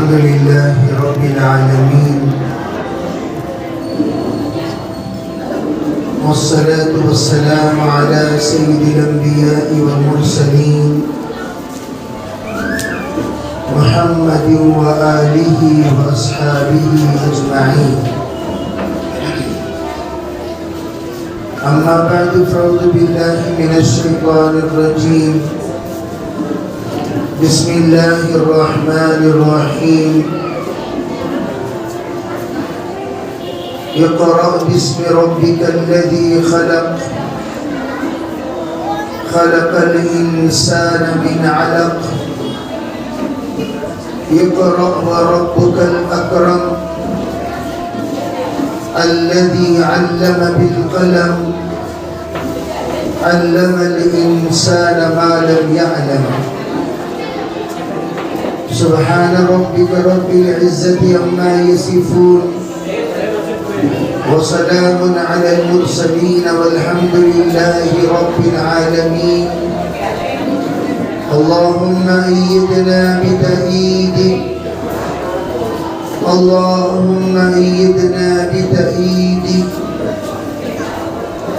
الحمد لله رب العالمين والصلاة والسلام على سيد الأنبياء والمرسلين محمد وآله وأصحابه أجمعين. أما بعد فأعوذ بالله من الشيطان الرجيم. بسم الله الرحمن الرحيم. اقرأ باسم ربك الذي خلق خلق الإنسان من علق اقرأ وربك الأكرم الذي علم بالقلم علم الإنسان ما لم يعلم. سبحان ربك رب العزة عما يصفون وسلام على المرسلين والحمد لله رب العالمين. اللهم أيدنا بتأييدك اللهم أيدنا بتأييدك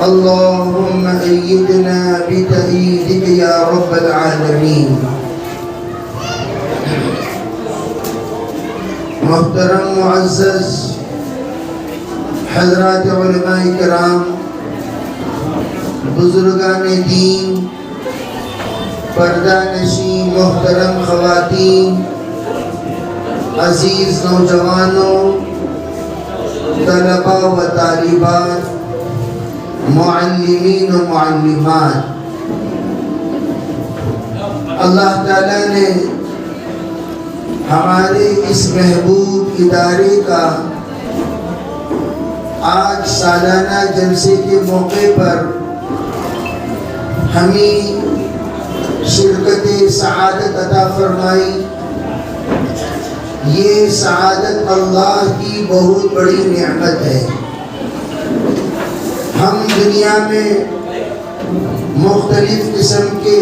اللهم أيدنا بتأييدك يا رب العالمين. محترم معزز حضرات علماء کرام، بزرگان دین، پردہ نشین محترم خواتین، عزیز نوجوانوں، طلباء و طالبات، معلمین و معلمات، اللہ تعالیٰ نے ہمارے اس محبوب ادارے کا آج سالانہ جلسے کے موقع پر ہمیں شرکت سعادت عطا فرمائی. یہ سعادت اللہ کی بہت بڑی نعمت ہے. ہم دنیا میں مختلف قسم کے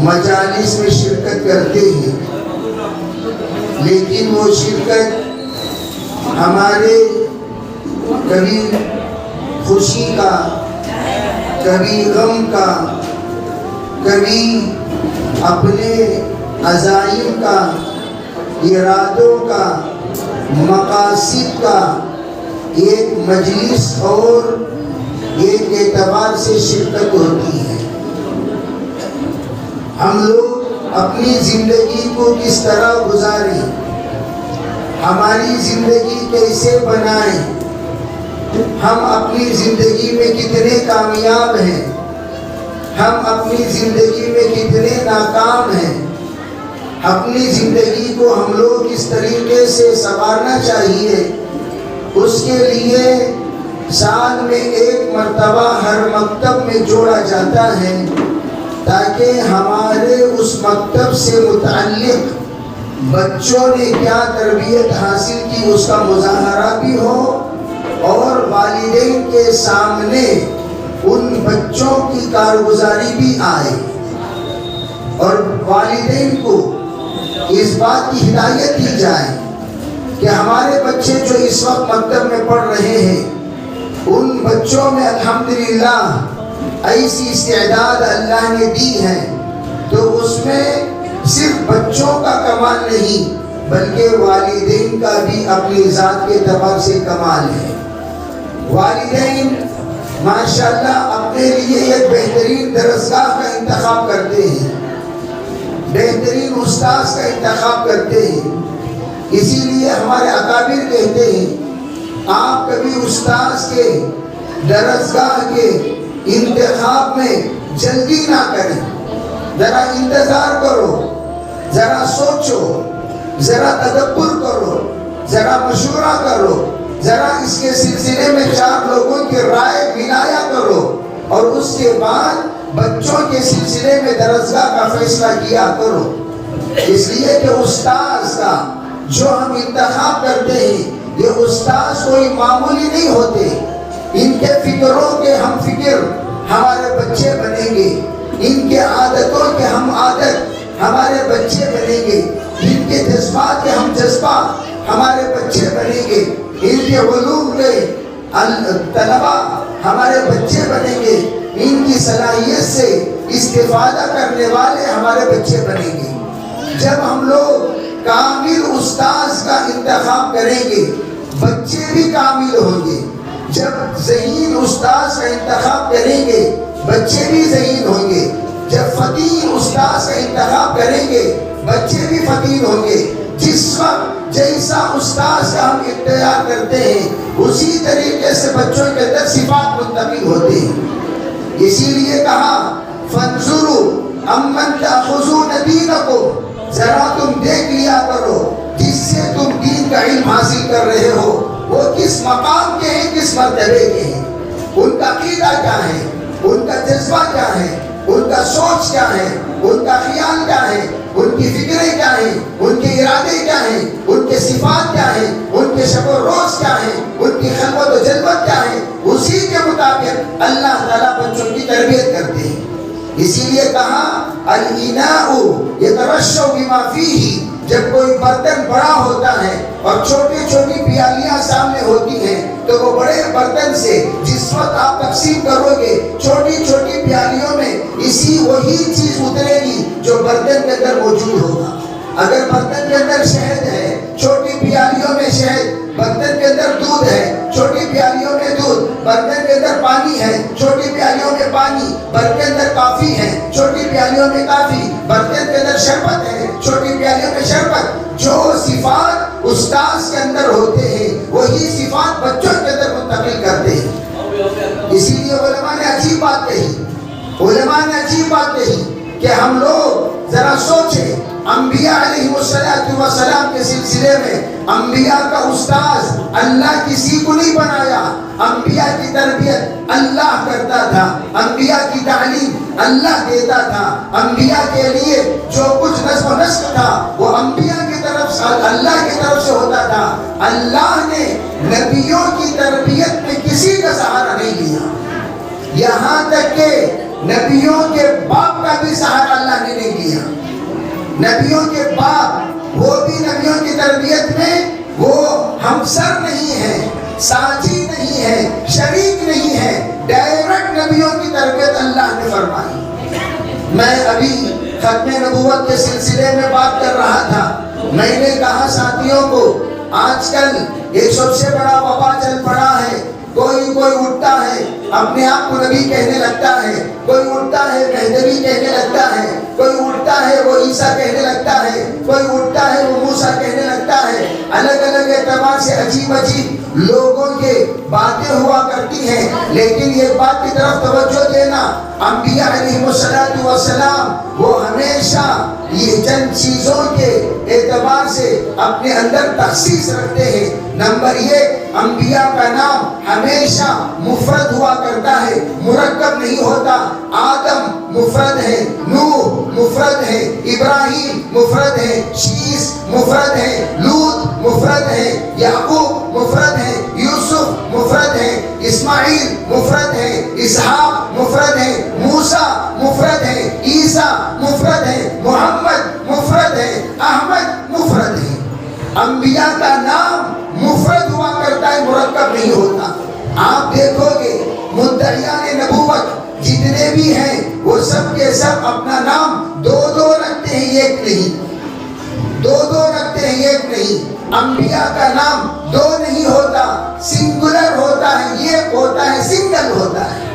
مجالس میں شرکت کرتے ہیں، لیکن وہ شرکت ہمارے کبھی خوشی کا، کبھی غم کا، کبھی اپنے عزائم کا، ارادوں کا، مقاصد کا ایک مجلس اور ایک اعتبار سے شرکت ہوتی ہے. ہم لوگ اپنی زندگی کو کس طرح گزاریں، ہماری زندگی کیسے بنائیں، ہم اپنی زندگی میں کتنے کامیاب ہیں، ہم اپنی زندگی میں کتنے ناکام ہیں، اپنی زندگی کو ہم لوگ کس طریقے سے سنوارنا چاہیے، اس کے لیے سال میں ایک مرتبہ ہر مکتب میں جوڑا جاتا ہے تاکہ ہمارے اس مکتب سے متعلق بچوں نے کیا تربیت حاصل کی اس کا مظاہرہ بھی ہو، اور والدین کے سامنے ان بچوں کی کارگزاری بھی آئے، اور والدین کو اس بات کی ہدایت دی جائے کہ ہمارے بچے جو اس وقت مکتب میں پڑھ رہے ہیں ان بچوں میں الحمدللہ ایسی استعداد اللہ نے دی ہے، تو اس میں صرف بچوں کا کمال نہیں بلکہ والدین کا بھی اپنی ذات کے اعتبار سے کمال ہے. والدین ماشاءاللہ اپنے لیے ایک بہترین درسگاہ کا انتخاب کرتے ہیں، بہترین استاذ کا انتخاب کرتے ہیں. اسی لیے ہمارے اکابر کہتے ہیں آپ کبھی استاذ کے درسگاہ کے انتخاب میں جلدی نہ کریں، ذرا انتظار کرو، ذرا سوچو، ذرا تدبر کرو، ذرا مشورہ کرو، ذرا اس کے سلسلے میں 4 لوگوں کی رائے ملایا کرو، اور اس کے بعد بچوں کے سلسلے میں درسگاہ کا فیصلہ کیا کرو. اس لیے کہ استاذ کا جو ہم انتخاب کرتے ہیں یہ استاذ کوئی معمولی نہیں ہوتے. ان کے فکروں کے ہم فکر ہمارے بچے بنیں گے، ان کے عادتوں کے ہم عادت ہمارے بچے بنیں گے، ان کے جذبات جذبہ ہمارے بچے بنیں گے، ان کے علوم کے طلبہ ہمارے بچے بنیں گے، ان کی صلاحیت سے استفادہ کرنے والے ہمارے بچے بنیں گے۔ جب ہم لوگ کامل استاذ کا انتخاب کریں گے، بچے بھی کامل ہوں گے۔ جب ذہین استاذ کا انتخاب کریں گے، بچے بھی ذہین ہوں گے۔ جب فتین استاذ کا انتخاب کریں گے، بچے بھی فتین ہوں گے۔ جس وقت جیسا استاذ کا ہم اختیار کرتے ہیں، اسی طریقے سے بچوں کے اندر صفات منتقل ہوتے ہیں۔ اسی لیے کہا فَانْظُرُوا أَمَّنْ تَأْخُذُونَ دِينَكُمْ، ذرا تم دیکھ لیا کرو جس سے تم دین کا علم حاصل کر رہے ہو، وہ کس مقام کے ہیں، کس مرتبے کے ہیں، ان کا عقیدہ کیا ہے، ان کا جذبہ کیا ہے، ان کا سوچ کیا ہے، ان کا خیال کیا ہے، ان کی فکریں کیا ہیں، ان کے ارادے کیا ہیں، ان کے صفات کیا ہیں، ان کے شب و روز کیا ہیں، ان کی خلوت و جلوت کیا ہے، اسی کے مطابق اللہ تعالیٰ بچوں کی تربیت کرتے ہیں۔ اسی لیے کہا الاناء یترشح بما فیہ، جب کوئی برتن بڑا ہوتا ہے اور چھوٹی چھوٹی پیالیاں سامنے ہوتی ہیں تو وہ بڑے برتن سے جس وقت آپ تقسیم کرو گے، چھوٹی چھوٹی پیالیوں میں اسی وہی چیز اترے گی جو برتن کے اندر موجود ہوگا۔ اگر برتن کے اندر شہد ہے، چھوٹی پیالیوں میں شہد، برتن کے اندر دودھ ہے، چھوٹی پیالیوں میں دودھ، برتن کے اندر پانی ہے، چھوٹی پیالیوں میں پانی، برتن کے اندر کافی ہے، چھوٹی پیالیوں میں کافی، برتن کے اندر شربت ہے، چھوٹی پیالیوں میں شربت۔ جو صفات استاذ کے اندر ہوتے ہیں وہی صفات بچوں کے اندر منتقل کرتے ہیں۔ اسی لیے علماء نے عجیب بات کہی، علماء نے عجیب بات کہی کہ ہم لوگ ذرا سوچیں، انبیاء علیہ السلام کے سلسلے میں انبیاء کا استاذ اللہ کسی کو نہیں بنایا، انبیاء کی تربیت اللہ کرتا تھا، انبیاء کی تعلیم اللہ دیتا تھا، انبیاء کے لیے جو کچھ نظم و نسق تھا وہ انبیاء کی طرف سے، اللہ کی طرف سے ہوتا تھا۔ اللہ نے نبیوں کی تربیت میں کسی کا سہارا نہیں لیا، یہاں تک کہ نبیوں کے باپ کا بھی سہارا اللہ نے نہیں لیا۔ نبیوں کے باپ وہ بھی نبیوں کی تربیت میں وہ ہمسر نہیں ہے، ساتھی نہیں ہے، شریک نہیں ہے، ڈائریکٹ نبیوں کی تربیت اللہ نے فرمائی۔ میں ابھی ختم نبوت کے سلسلے میں بات کر رہا تھا، میں نے کہا ساتھیوں کو آج کل ایک سب سے بڑا وبا چل پڑا ہے، کوئی اٹھتا ہے اپنے آپ کو نبی کہنے لگتا ہے، کوئی اٹھتا ہے مہدوی کہنے لگتا ہے، کوئی اٹھتا ہے وہ عیسیٰ کہنے لگتا ہے، کوئی اٹھتا ہے وہ موسیٰ کہنے لگتا ہے۔ الگ الگ اعتبار سے عجیب عجیب لوگوں کے باتیں ہوا کرتی ہیں، لیکن یہ بات کی طرف توجہ دینا، انبیاء علیہ السلام وہ ہمیشہ یہ چند چیزوں کے اعتبار سے اپنے اندر تخصیص رکھتے ہیں۔ نمبر ایک، انبیاء کا نام ہمیشہ مفرد ہوا کرتا ہے، مرکب نہیں ہوتا۔ آدم مفرد ہے، نوح مفرد ہے، ابراہیم مفرد ہے، شیس مفرد ہے، لوط مفرد ہے، یعقوب مفرد ہے، یوسف مفرد ہے، اسماعیل مفرد ہے، اسحاق مفرد ہے، موسیٰ مفرد ہے، عیسیٰ مفرد ہے، محمد مفرد ہے، احمد مفرد ہے۔ انبیاء کا نام مفرد ہوا کرتا ہے، مرکب نہیں ہوتا۔ آپ دیکھو گے مدعیان نبوت جتنے بھی ہیں وہ سب کے سب اپنا نام دو رکھتے ہیں، ایک نہیں، دو رکھتے ہیں، ایک نہیں۔ انبیاء کا نام دو نہیں ہوتا، سنگولر ہوتا ہے، ایک ہوتا ہے، سنگل ہوتا ہے۔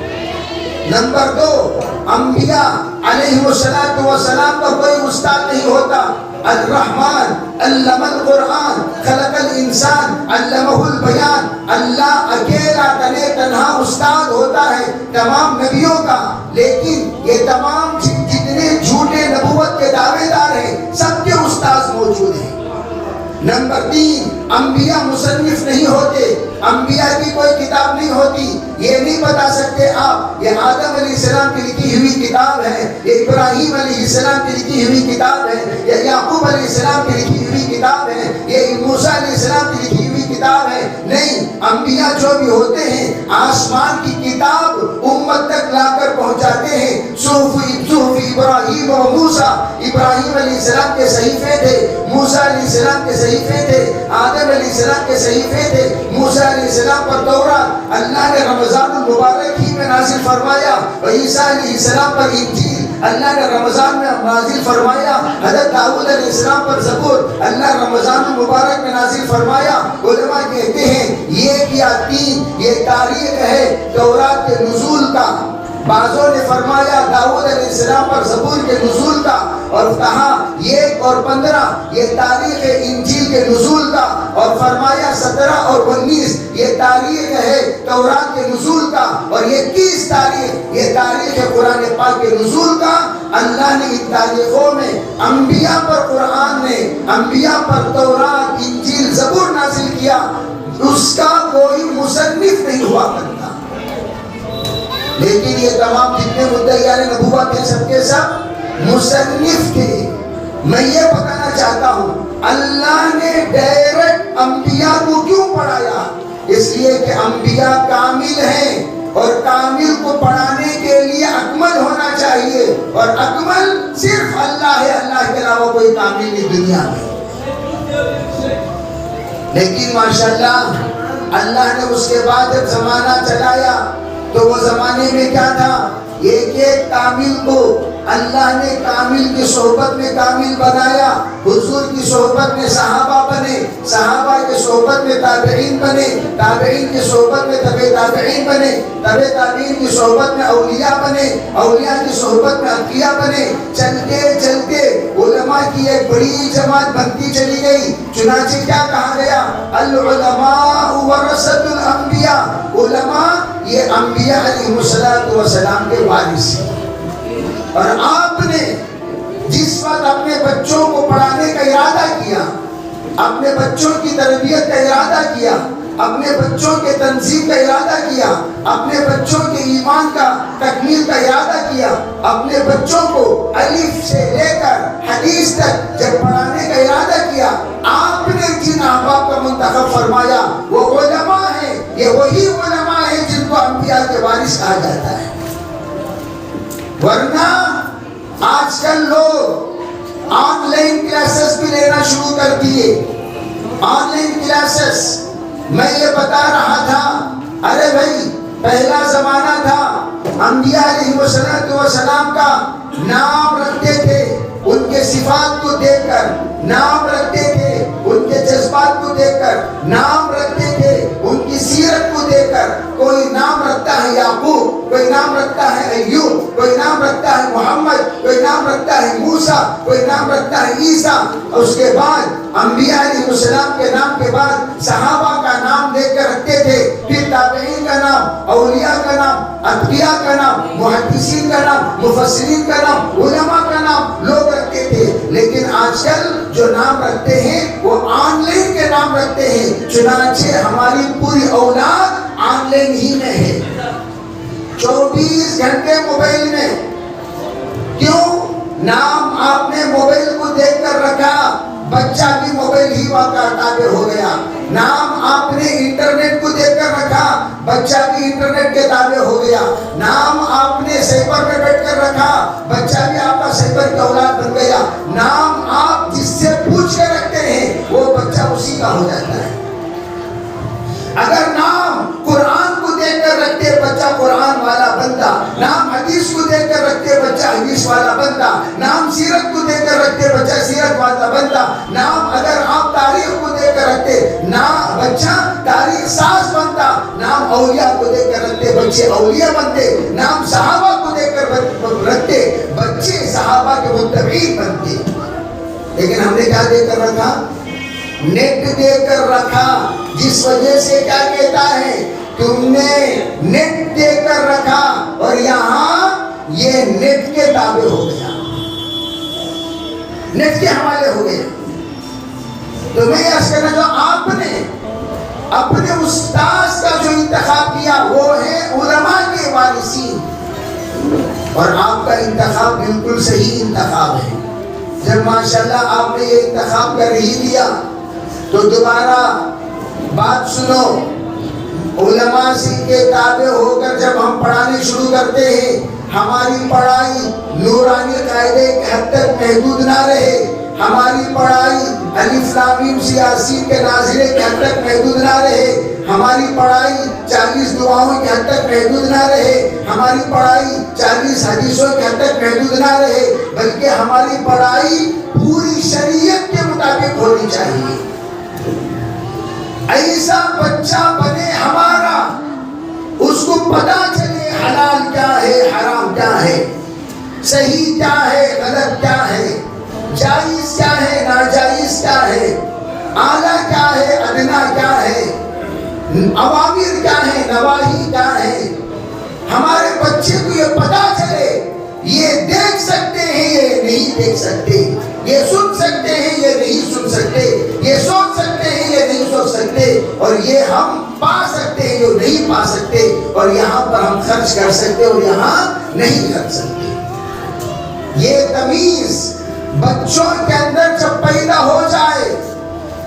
نمبر دو، انبیاء علیہ السلام کا کوئی استاد نہیں ہوتا۔ الرحمن علم القرآن خلق الانسان علمہ البیان، اللہ اکیلا تنہا استاد ہوتا ہے تمام نبیوں کا، لیکن یہ تمام جتنے جھوٹے نبوت کے دعوے دار ہیں سب کے استاد موجود ہیں۔ نمبر تین، انبیاء مصنف نہیں ہوتے، انبیاء کی کوئی کتاب نہیں ہوتی، یہ نہیں بتا سکتے آپ یہ آدم علیہ السلام کی لکھی ہوئی کتاب ہے، یہ ابراہیم علیہ السلام کی لکھی ہوئی کتاب ہے، یا یعقوب علیہ السلام کی لکھی ہوئی کتاب ہے، یہ موسیٰ علیہ السلام کی لکھی ہوئی کتاب ہے۔ نہیں، انبیاء جو بھی ہوتے ہیں آسمان کی کتاب امت تک لا کر پہنچاتے ہیں۔ صحف ابراہیم و موسیٰ، ابراہیم علیہ السلام کے صحیفے تھے، موسیٰ علیہ السلام کے صحیفے تھے، آدم علیہ السلام کے صحیفے تھے، موسیٰ علیہ السلام پر تورات اللہ نے رمضان المبارک ہی میں نازل فرمایا، اور عیسیٰ علیہ السلام پر انجیل اللہ نے رمضان میں نازل فرمایا، حضرت داؤد علیہ السلام پر زبور اللہ رمضان المبارک میں نازل فرمایا۔ علماء کہتے ہیں یہ کیا تین یہ تاریخ ہے تورات کے نزول کا۔ بعضوں نے فرمایا داؤد علیہ السلام پر زبور کے نزول کا، اور کہا 1 اور 15 یہ تاریخ انجیل کے نزول کا، اور فرمایا 17 اور 19 یہ تاریخ ہے تورات کے نزول کا، اور 21 تاریخ یہ تاریخ قرآن پاک کے نزول کا۔ اللہ نے ان تاریخوں میں انبیاء پر قرآن نے، انبیاء پر تورات انجیل زبور نازل کیا، اس کا کوئی مصنف نہیں ہوا کرتا، لیکن یہ تمام جتنے مدعیان نبوت ہیں سب کے سب مصنف تھے۔ میں یہ بتانا چاہتا ہوں اللہ نے ڈائریکٹ انبیاء کو کیوں پڑھایا؟ اس لیے کہ انبیاء کامل ہیں، اور کامل کو پڑھانے کے لیے اکمل ہونا چاہیے، اور اکمل صرف اللہ ہے، اللہ کے علاوہ کوئی کامل نہیں دنیا میں۔ لیکن ماشاءاللہ اللہ نے اس کے بعد جب زمانہ چلایا تو وہ زمانے میں کیا تھا، ایک ایک کامل کو اللہ نے کامل کی صحبت میں کامل بنایا۔ حضور کی صحبت میں صحابہ بنے، صحابہ کی صحبت میں تابعین بنے، تابعین کی صحبت میں تبع تابعین بنے، تبع تابعین کی صحبت میں اولیاء بنے، اولیاء کی صحبت میں انبیاء بنے۔ چلتے چلتے علماء کی ایک بڑی جماعت بنتی چلی گئی۔ چنانچہ کیا کہا گیا، العلماء ورثۃ الانبیاء، علماء یہ انبیاء علیہ السلام کے وارث ہیں۔ اور آپ نے جس وقت اپنے بچوں کو پڑھانے کا ارادہ کیا، اپنے بچوں کی تربیت کا ارادہ کیا، اپنے بچوں کے تنظیم کا ارادہ کیا، اپنے بچوں کے ایمان کا تکمیل کا ارادہ کیا، اپنے بچوں کو الف سے لے کر حدیث تک جب پڑھانے کا ارادہ کیا، آپ نے جن احباب کا منتخب فرمایا وہ علماء ہیں۔ یہ وہی علماء ہیں جن کو انبیاء کے وارث کہا جاتا ہے۔ ورنہ آج کل لوگ آن لائن کلاسز بھی لینا شروع کر دیے۔ آن لائن کلاسز میں یہ بتا رہا تھا، ارے بھائی پہلا زمانہ تھا انبیاء علیہ السلام کا نام رکھتے تھے، ان کے صفات کو دیکھ کر نام رکھتے تھے، ان کے جذبات کو دیکھ کر نام رکھتے تھے، ان کی سیرت کو دیکھ کر کوئی نام رکھتا ہے یعقوب، کوئی نام رکھتا ہے ایوب، کوئی نام رکھتا ہے محمد، کوئی نام رکھتا ہے موسیٰ، کوئی نام رکھتا ہے عیسیٰ۔ اور اس کے بعد انبیاء علیہ السلام کے نام کے بعد صحابہ کا نام دیکھ کر رکھتے تھے، پھر تابعین کا نام، اولیاء کا نام، اتقیاء کا نام، محدثین کا نام، مفسرین کا نام، علماء کا نام لوگ رکھتے تھے۔ لیکن آج کل جو نام رکھتے ہیں وہ آن لائن کے نام رکھتے ہیں، چنانچہ ہماری پوری اولاد آن لائن ہی میں ہے، 24 گھنٹے موبائل میں۔ کیوں؟ نام آپ نے موبائل کو دیکھ کر رکھا، بچہ بھی موبائل ہی کا تابع ہو گیا۔ نام آپ نے انٹرنیٹ کو دیکھ کر رکھا، بچہ بھی انٹرنیٹ کے تابع ہو گیا۔ نام آپ نے سائبر میں بیٹھ کر رکھا، بچہ بھی آپ کا سائبر کی اولاد بن گیا۔ نام آپ جس سے پوچھ کر رکھتے ہیں وہ بچہ اسی کا ہو جاتا ہے۔ اگر نام قرآن کو دیکھ کر رکھتے بچہ قرآن والا بنتا، نام حدیث کو دیکھ کر رکھتے بچہ حدیث والا بنتا، نام سیرت کو دیکھ کر رکھتے بچہ سیرت والا بنتا، نام اگر آپ تاریخ کو دیکھ کر رکھتے نام بچہ تاریخ ساز بنتا، نام اولیاء کو دیکھ کر رکھتے بچے اولیاء بنتے، نام صحابہ کو دیکھ کر رکھتے بچے صحابہ کے متبعین بنتے۔ لیکن ہم نے کیا دیکھ کر رکھا؟ نیٹ دیکھ کر رکھا، جس وجہ سے کیا کہتا ہے، تم نے نیٹ دیکھ کر رکھا اور یہاں یہ نیٹ کے تابع ہو گیا، نیٹ کے حوالے ہو گیا۔ تو میں یہ عرض کرنا چاہتا ہوں، آپ نے اپنے استاذ کا جو انتخاب کیا وہ ہے علماء کے وارثین، اور آپ کا انتخاب بالکل صحیح انتخاب ہے۔ جب ماشاءاللہ آپ نے یہ انتخاب کر ہی لیا تو دوبارہ بات سنو، علماء سے کے تابع ہو کر جب ہم پڑھانے شروع کرتے ہیں، ہماری پڑھائی نورانی قاعدے کے حد تک محدود نہ رہے، ہماری پڑھائی الف لام تراویح یاسین کے نازلے کے حد تک محدود نہ رہے، ہماری پڑھائی 40 دعاؤں کے حد تک محدود نہ رہے، ہماری پڑھائی 40 حدیثوں کے حد تک محدود نہ رہے، بلکہ ہماری پڑھائی پوری شریعت کے مطابق ہونی چاہیے۔ ایسا بچہ بنے ہمارا، اس کو پتا چلے حلال کیا ہے، حرام کیا ہے، صحیح کیا ہے، غلط کیا ہے، جائز کیا ہے، ناجائز کیا ہے، اعلیٰ کیا ہے، ادنا کیا ہے، اوامر کیا ہے، نواہی کیا ہے۔ ہمارے بچے کو یہ پتا چلے، یہ دیکھ سکتے ہیں، یہ نہیں دیکھ سکتے، یہ سن سکتے ہیں، یہ نہیں سن سکتے، یہ سوچ سکتے ہیں، یہ نہیں سوچ سکتے، اور یہ ہم پا سکتے ہیں، جو نہیں پا سکتے، اور یہاں پر ہم خرچ کر سکتے اور یہاں نہیں کر سکتے۔ یہ تمیز بچوں کے اندر جب پیدا ہو جائے،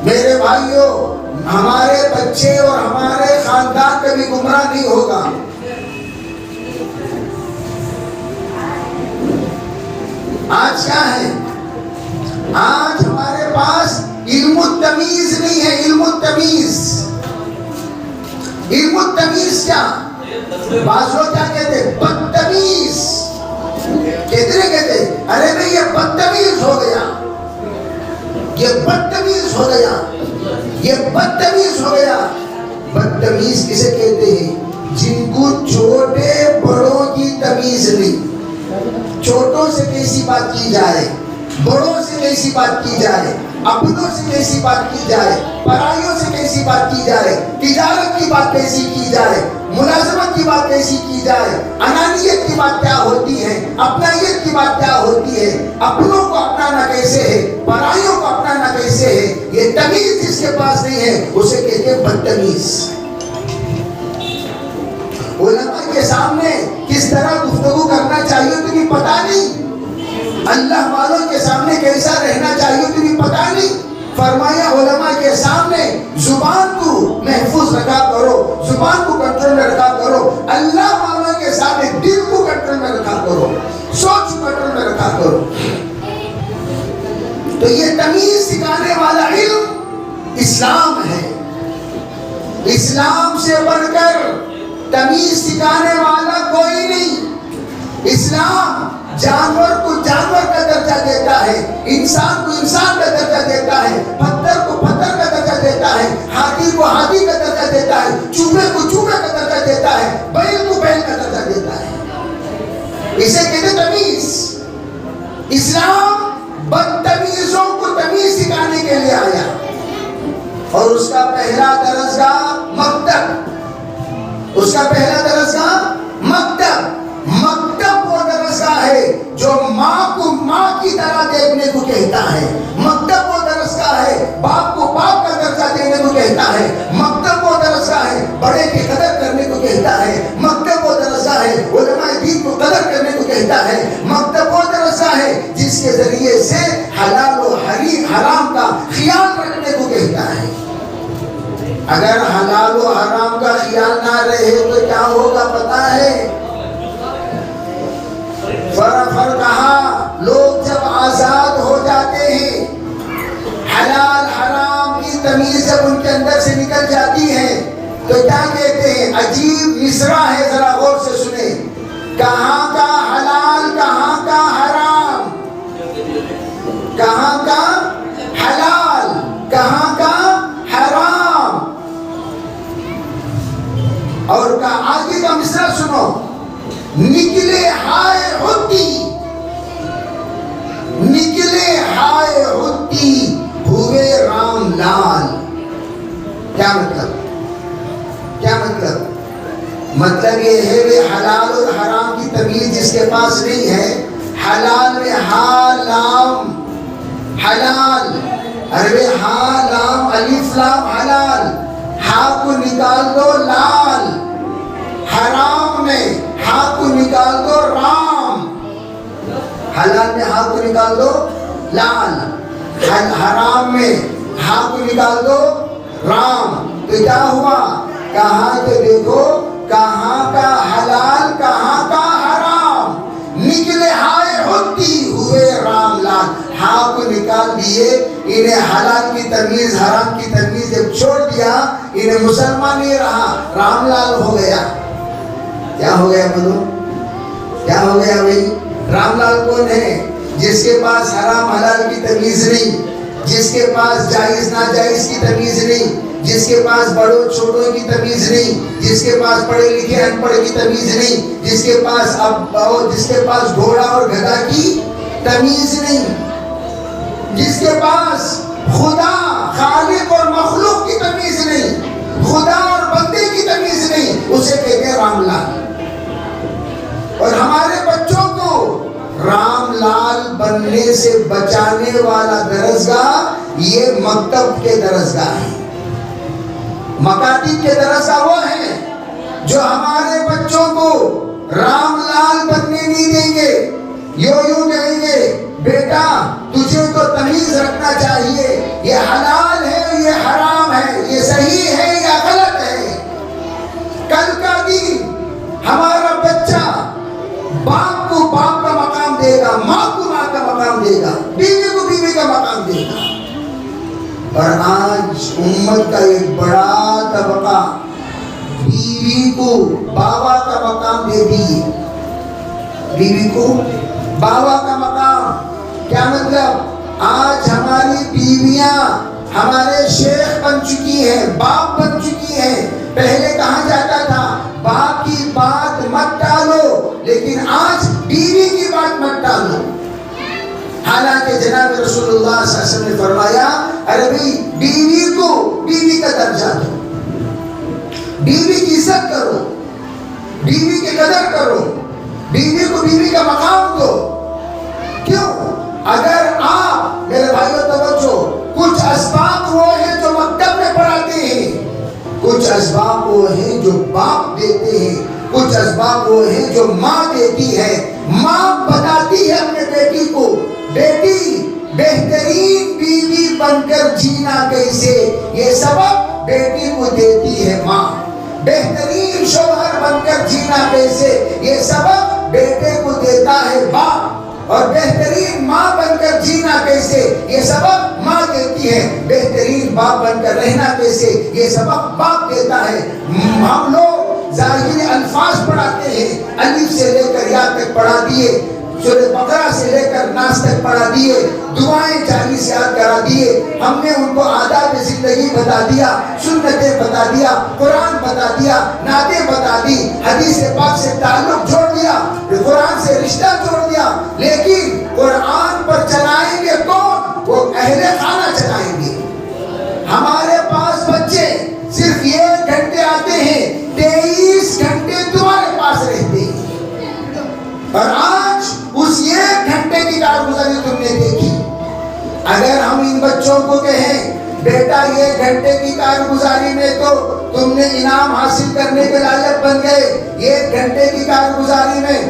میرے بھائیوں، ہمارے بچے اور ہمارے خاندان کبھی گمراہ نہیں ہوگا۔ آج کیا ہے؟ آج ہمارے پاس علم التمیز نہیں ہے، علم التمیز۔ علم التمیز کیا؟ بعض لوگ کیا کہتے ہیں؟ بدتمیز کہتے ارے بھئی یہ بدتمیز ہو گیا، یہ بدتمیز ہو گیا، یہ بدتمیز ہو گیا۔ بدتمیز کسے کہتے ہیں؟ جن کو چھوٹے بڑوں کی تمیز نہیں۔ چھوٹوں سے کیسی بات کی جائے، بڑوں سے کیسی بات کی جائے، اپنوں سے کیسی بات کی جائے، پرائیوں سے کیسی بات کی جائے، تجارت کی بات کیسی کی جائے، ملازمت کی بات کیسی کی جائے، انانیت کی بات کیا ہوتی ہے، اپنائیت کی بات کیا ہوتی ہے، اپنوں کو اپنانا کیسے ہے، پرائیوں کو اپنانا کیسے ہے، یہ تمیز جس کے پاس نہیں ہے اسے کہتے ہیں بدتمیز۔ علماء کے سامنے کس طرح گفتگو کرنا چاہیے تمہیں پتا نہیں، اللہ والوں کے سامنے کیسا رہنا چاہیے تمہیں پتا نہیں۔ فرمایا علماء کے سامنے زبان کو محفوظ رکھا کرو، زبان کو کنٹرول میں رکھا کرو، اللہ والوں کے سامنے دل کو کنٹرول میں رکھا کرو، سوچ کو کنٹرول میں رکھا کرو۔ تو یہ تمیز سکھانے والا علم اسلام ہے۔ اسلام سے بڑھ کر تمیز سکھانے والا کوئی نہیں۔ اسلام جانور کو جانور کا درجہ دیتا ہے، انسان کو انسان کا درجہ دیتا ہے، پتھر کو پتھر کا درجہ دیتا ہے، ہاتھی کو ہاتھی کا درجہ دیتا ہے، چوہے کو چوہے کا درجہ دیتا ہے، بیل کو بیل کا درجہ دیتا ہے۔ اسے کہتے ہیں تمیز۔ اسلام بدتمیزوں کو تمیز سکھانے کے لیے آیا، اور اس کا پہلا درسگاہ مکتب، اس کا پہلا درسگاہ مکتب۔ مکتب وہ درسگاہ ہے جو ماں کو ماں کی طرح دیکھنے کو کہتا ہے، مکتب وہ درسگاہ ہے باپ کو باپ کا درجہ دینے کو کہتا ہے، مکتب وہ درسگاہ ہے بڑے کی قدر کرنے کو کہتا ہے، مکتب وہ درسگاہ ہے علماء دین کو قدر کرنے کو کہتا ہے، مکتب وہ درسگاہ ہے جس کے ذریعے سے حلال و حرام کا خیال رکھنے کو کہتا ہے۔ اگر حلال و حرام کا خیال نہ رہے تو کیا ہوگا پتا ہے؟ کہا لوگ جب آزاد ہو جاتے ہیں، حلال حرام کی تمیز جب ان کے اندر سے نکل جاتی ہے تو کیا کہتے ہیں؟ عجیب مصرع ہے، ذرا غور سے سنیں۔ کہاں کا حلال، کہاں کا حرام، کہاں کا حلال، کہاں کا حرام۔ اور کا آگے کا مصرع سنو، نکلے ہائے ہوتی، نکلے ہائے ہوتی ہوئے رام لال۔ کیا مطلب؟ کیا مطلب؟ مطلب یہ ہے کہ حلال اور حرام کی تمیز جس کے پاس نہیں ہے، حلال میں ہا لام حلال، عربی ہا لام الف لام حلال، ہا کو نکال دو لال، حرام میں ہا کو نکال دو رام، حلال میں ہا کو نکال دو لال، حرام میں ہا کو نکال دو رام۔ تو کیا ہوا؟ کہا کہ دیکھو کہاں کا حلال کہاں کا حرام، نکلے ہائے ہوتی ہوئے رام لال۔ ہا کو نکال دیے، انہیں حلال کی تمیز حرام کی تمیز جب چھوڑ دیا، انہیں مسلمان نہیں رہا، رام لال ہو گیا۔ کیا ہو گیا بولو؟ کیا ہو گیا بھائی؟ رام لال کون ہے؟ جس کے پاس حرام حلال کی تمیز نہیں، جس کے پاس جائز ناجائز کی تمیز نہیں، جس کے پاس بڑوں چھوٹوں کی تمیز نہیں، جس کے پاس پڑھے لکھے ان پڑھ کی تمیز نہیں، جس کے پاس گھوڑا اور گدھا کی تمیز نہیں، جس کے پاس خدا خالق اور مخلوق کی تمیز نہیں، خدا اور بندے کی تمیز نہیں، اسے کہتے ہیں رام لال۔ اور ہمارے بچوں کو رام لال بننے سے بچانے والا درسگاہ یہ مکتب کے درسگاہ ہیں، مکاتب کے درسگاہ وہ ہیں جو ہمارے بچوں کو رام لال بننے نہیں دیں گے، یوں کہیں گے بیٹا تجھے تو تمیز رکھنا چاہیے، یہ حلال ہے یہ حرام ہے، یہ صحیح ہے یا غلط ہے۔ کل کا دن ہمارا بچہ باپ کو باپ کا مقام دے گا، ماں کو ماں کا مقام دے گا، بیوی کو بیوی کا مقام دے گا۔ اور آج امت کا ایک بڑا طبقہ بیوی کو بابا کا مقام دے دی، بیوی کو بابا کا مقام۔ کیا مطلب؟ آج ہماری بیویاں ہمارے شیخ بن چکی ہیں، باپ بن چکی ہیں۔ پہلے کہا جاتا تھا باپ کی بات مت ٹالو، لیکن آج بیوی کی بات مت ٹالو۔ حالانکہ جناب رسول اللہ صلی اللہ علیہ وسلم نے فرمایا ارے بھائی بیوی کو بیوی کا درجہ دو، بیوی کی عزت کرو، بیوی کی قدر کرو، بیوی کو بیوی کا مقام دو۔ کیوں؟ اگر آپ میرے بھائیوں توجہ، کچھ اسباب وہ ہیں جو مکتب میں پڑھاتے ہیں، کچھ اسباب وہ ہیں جو باپ دیتے ہیں، کچھ اسباب وہ ہیں جو ماں دیتی ہے۔ ماں بتاتی ہے اپنے بیٹی کو بیٹی بہترین بیوی بن کر جینا کیسے، یہ سبق بیٹی کو دیتی ہے ماں۔ بہترین شوہر بن کر جینا کیسے، یہ سبق بیٹے کو دیتا ہے باپ۔ اور بہترین ماں بن کر جینا کیسے، یہ سبق ماں دیتی ہے۔ بہترین باپ بن کر رہنا کیسے، یہ سبق باپ دیتا ہے۔ ہم لوگ ظاہری الفاظ پڑھاتے ہیں، الف سے لے کر یا تک پڑھا دیے، سورہ بقرہ سے لے کر ناس تک پڑھا دیے، دعائیں 40 یاد کرا دیے، ہم نے ان کو آداب زندگی بتا دیا، سنتیں بتا دیا، قرآن بتا دیا، نعتیں بتا دی، حدیث پاک سے تعلق جوڑ دیا، قرآن سے رشتہ جوڑ دیا، لیکن قرآن پر چلائیں گے کون؟ وہ اہل خانہ چلائیں گے۔ ہمارے پاس بچے صرف 1 گھنٹے آتے ہیں، 23 گھنٹے تمہارے پاس رہتے ہیں، اور آج اس 1 گھنٹے کی کارگزاری تم نے دیکھی۔ اگر ہم ان بچوں کو کہیں بیٹا 1 گھنٹے کی کارگزاری میں تو تم نے انعام حاصل کرنے کے لائق بن گئے، 1 گھنٹے کی کارگزاری میں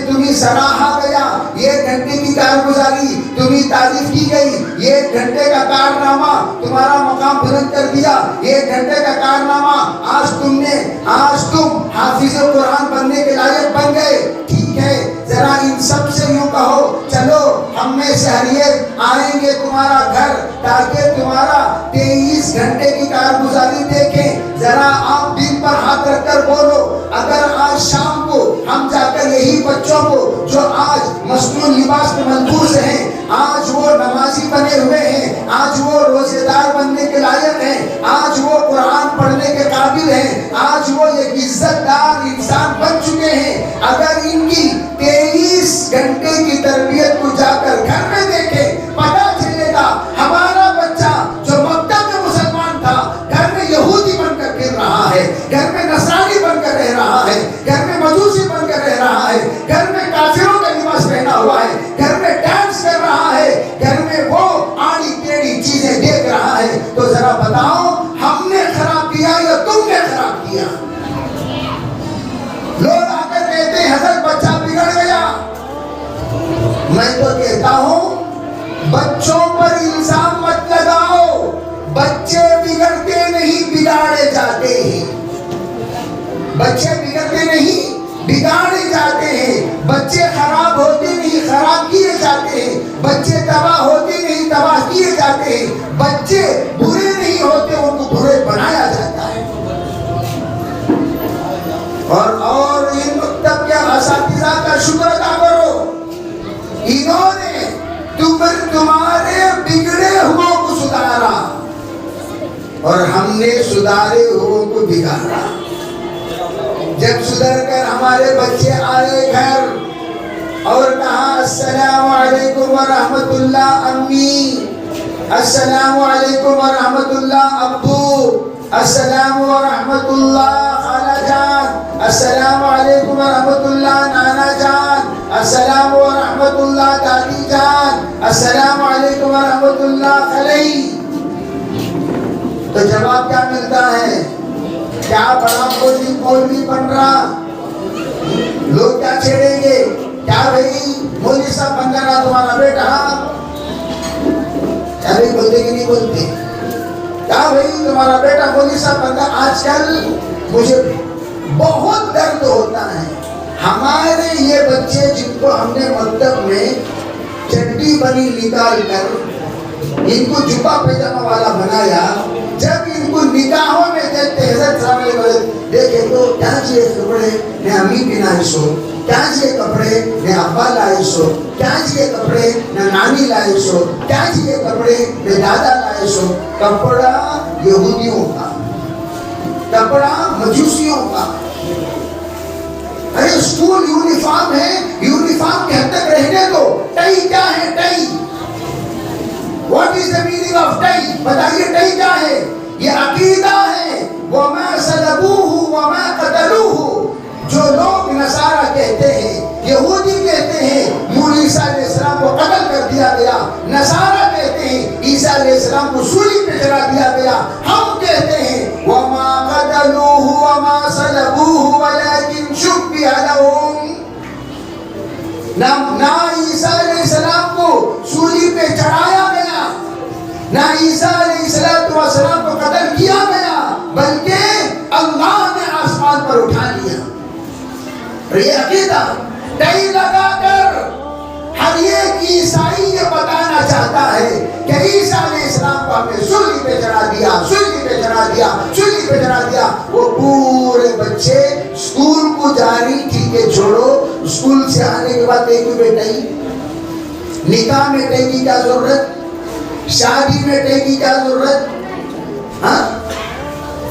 تمہیں سراہا گیا، 1 گھنٹے کی کارگزاری تمہیں تعریف کی گئی، 1 گھنٹے کا کارنامہ تمہارا مقام بلند کر دیا، 1 گھنٹے کا کارنامہ آج تم حافظ قرآن بننے کے لائق بن گئے۔ ٹھیک ہے، ذرا ان سب سے یوں کہو چلو ہم میں سے ہر ایک آئیں گے تمہارا گھر تاکہ تمہارا 23 گھنٹے کی کارگزاری دیکھیں۔ ذرا آپ دل پر ہاتھ رکھ کر بولو، اگر آج شام کو ہم جا کر یہی بچوں کو جو آج مصنوعی لباس میں ملبوس ہیں، آج وہ نمازی بنے ہوئے ہیں، آج وہ روزے دار بننے کے لائق ہیں، آج وہ قرآن پڑھنے کے قابل ہیں، آج وہ ایک عزت دار انسان بن چکے ہیں، اگر ان کی 23 گھنٹے کی تربیت کو جا کر گھر میں دیکھیں، پتہ چلے گا ہمارا بچہ جو مکتب میں مسلمان تھا گھر میں یہودی بن کر پھر رہا ہے، گھر میں نصرانی بن کر رہ رہا ہے، گھر میں مجوسی بن کر رہ رہا ہے، گھر میں کافروں کا لباس پہنا ہوا ہے، گھر میں ڈانس کر رہا ہے، گھر میں وہ آڑی ٹیڑھی چیزیں دیکھ رہا ہے۔ تو ذرا بتاؤ ہم نے خراب کیا یا تم نے خراب کیا؟ لوگ آ کر کہتے ہیں حضرت بچہ بگڑ گیا، میں تو کہتا ہوں بچوں پر الزام مت لگاؤ، بچے بگڑتے نہیں بگاڑے جاتے ہیں، بچے بگڑتے نہیں بگاڑے جاتے ہیں، بچے خراب ہوتے نہیں خراب کیے جاتے ہیں، بچے تباہ ہوتے نہیں، تباہ کیے جاتے ہیں. بچے برے نہیں ہوتے، ان کو برے بنایا جاتا ہے. اور ان مکتب کے اساتذہ کا شکر ادا کرو، انہوں نے تمہارے بگڑے ہوئے کو سدھارا اور ہم نے سدھارے ہوئے کو بگاڑا. جب سدھر کر ہمارے بچے آئے گھر اور کہا السلام علیکم ورحمت اللہ امی، السلام علیکم ورحمت اللہ ابو، السلام ورحمت اللہ خالہ جان، السلام علیکم ورحمت اللہ نانا جان، السلام ورحمت اللہ دادی جان، السلام علیکم ورحمت اللہ خلی، تو جواب کیا ملتا ہے؟ کیا بڑا مولوی بن رہا؟ لوگ کیا چھیڑیں گے؟ کیا بھئی مولوی صاحب بن رہا تمہارا بیٹا؟ کیا بھئی بولتے کہ نہیں بولتے؟ کیا بھئی تمہارا بیٹا مولوی صاحب بن رہا؟ آج کل مجھے بہت درد ہوتا ہے. ہمارے یہ بچے جن کو ہم نے مکتب میں چڈی بنی نکال کر ان کو جبہ پیجامہ والا بنایا، جب ان کو نکاحوں میں دیکھتے حضرت صاحب علیہ دیکھے تو کیا چیئے کپڑے نے امی پہنائی سو، کیا چیئے کپڑے نے ابا لائی سو، کیا چیئے کپڑے نے نانی لائی سو، کیا چیئے کپڑے نے دادا لائی سو. کپڑا یہودیوں کا، کپڑا مجوسیوں کا. ارے اسکول یونیفارم ہے، یونیفارم کے حد تک رہنے دو. ٹائی کیا ہے؟ Tie What is the meaning of tie؟ بتائیے ٹائی کیا ہے؟ یہ عقیدہ ہے. وَمَا صَلَبُوهُ وَمَا قَتَلُوهُ. جو لوگ نصارہ کہتے ہیں، یہودی کہتے ہیں عیسیٰ علیہ السلام کو قتل کر دیا گیا، نصارہ کہتے ہیں عیسیٰ علیہ السلام کو سولی پہ چڑھا دیا گیا، ہم کہتے ہیں وَمَا قَتَلُوهُ وَمَا صَلَبُوهُ وَلَكِنْ شُبِّهَ لَهُمْ. نہ عیسیٰ علیہ السلام کو سولی پہ چڑھایا گیا، نہ عیسیٰ علیہ السلام کو قتل کیا گیا، بلکہ اللہ نے آسمان پر اٹھا لیا. اور یہ عقیدہ ٹائی لگا کر ہر ایک عیسائی یہ بتانا چاہتا ہے کہ عیسیٰ علیہ السلام کو ہم نے سولی پہ چڑھا دیا، سولی پہ چڑھا دیا، سولی پہ چڑھا دیا. وہ پورے بچے اسکول کو جاری ٹھیک ہے چھوڑو، اسکول سے آنے کے بعد دیکھو بیٹائی، نکاح میں ٹائی کی کیا ضرورت؟ شادی میں ٹائی کی کیا ضرورت؟ ہاں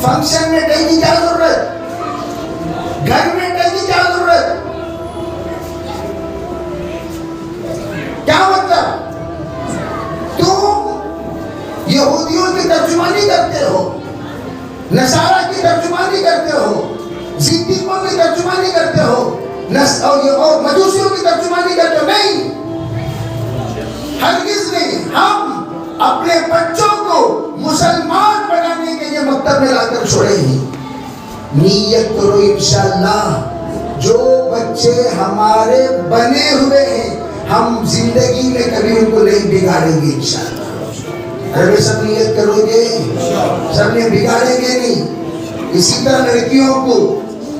فنکشن میں ٹائی کی کیا ضرورت؟ گھر میں ٹائی کی کیا ضرورت؟ کیا مطلب؟ تم یہودیوں کی ترجمانی کرتے ہو، نصارہ کی ترجمانی کرتے ہو، صدیقوں کی ترجمانی کرتے ہو، اور مجوسیوں کی ترجمانی کرتے ہو. نہیں، ہرگز نہیں. ہم اپنے بچوں کو مسلمان بنانے کے لیے مکتب میں لا کر چھوڑے ہیں. نیت کرو انشاءاللہ جو بچے ہمارے بنے ہوئے ہیں ہم زندگی میں کبھی ان کو نہیں بگاڑیں گے انشاءاللہ. ارے سب نیت کرو گے، سب نے بگاڑیں گے نہیں. اسی طرح لڑکیوں کو،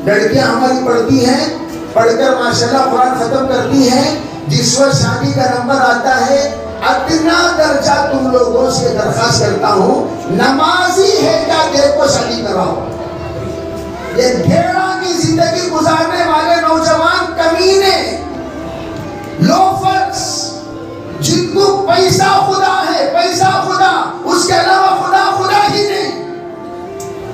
لڑکیاں ہماری پڑھتی ہیں، پڑھ کر ماشاءاللہ قرآن ختم کرتی ہیں، جس وقت شادی کا نمبر آتا ہے اتنا درجہ تم لوگوں سے درخواست کرتا ہوں نمازی ہے کیا دیکھ کو شادی کراؤ. یہ بھیڑا کی زندگی گزارنے والے نوجوان کمینے، لوفرز، جن کو پیسہ خدا ہے، پیسہ خدا، اس کے علاوہ خدا ہی نہیں.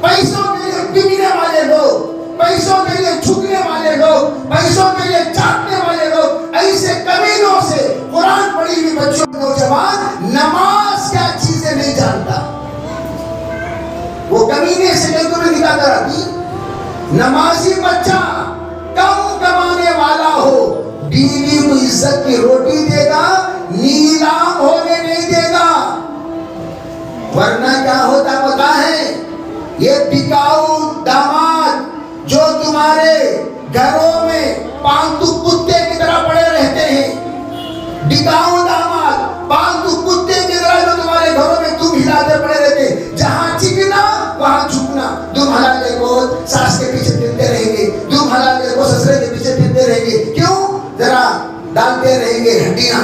پیسوں کے لیے بکنے والے لوگ، پیسوں کے لیے جھکنے والے لوگ، پیسوں کے لیے چاٹنے والے لوگ، ایسے کمینوں سے قرآن پڑھی ہوئی بچوں نوجوان نماز کیا چیزیں نہیں جانتا. وہ کمینے سے جو تمہیں نکاح کراتی. نمازی بچہ کم کمانے والا ہو، بیوی کو عزت کی روٹی دے گا، نیلام ہونے نہیں دے گا. ورنہ کیا ہوتا پتا ہے؟ یہ بکاؤ داماد جو تمہارے گھروں میں پالتو کتے کی طرح پڑے رہتے ہیں، بکاؤ داماد پالتو کتے کی طرح جو تمہارے گھروں میں تم ہلاتے پڑے رہتے ہیں، جہاں چکنا وہاں جھکنا. تم حلالے کو ساس کے پیچھے پھرتے رہیں گے، تم حلالے کو سسرے کے پیچھے پھرتے رہیں گے. کیوں؟ ذرا ڈالتے رہیں گے ہڈیاں.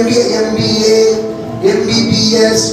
MBA MBBS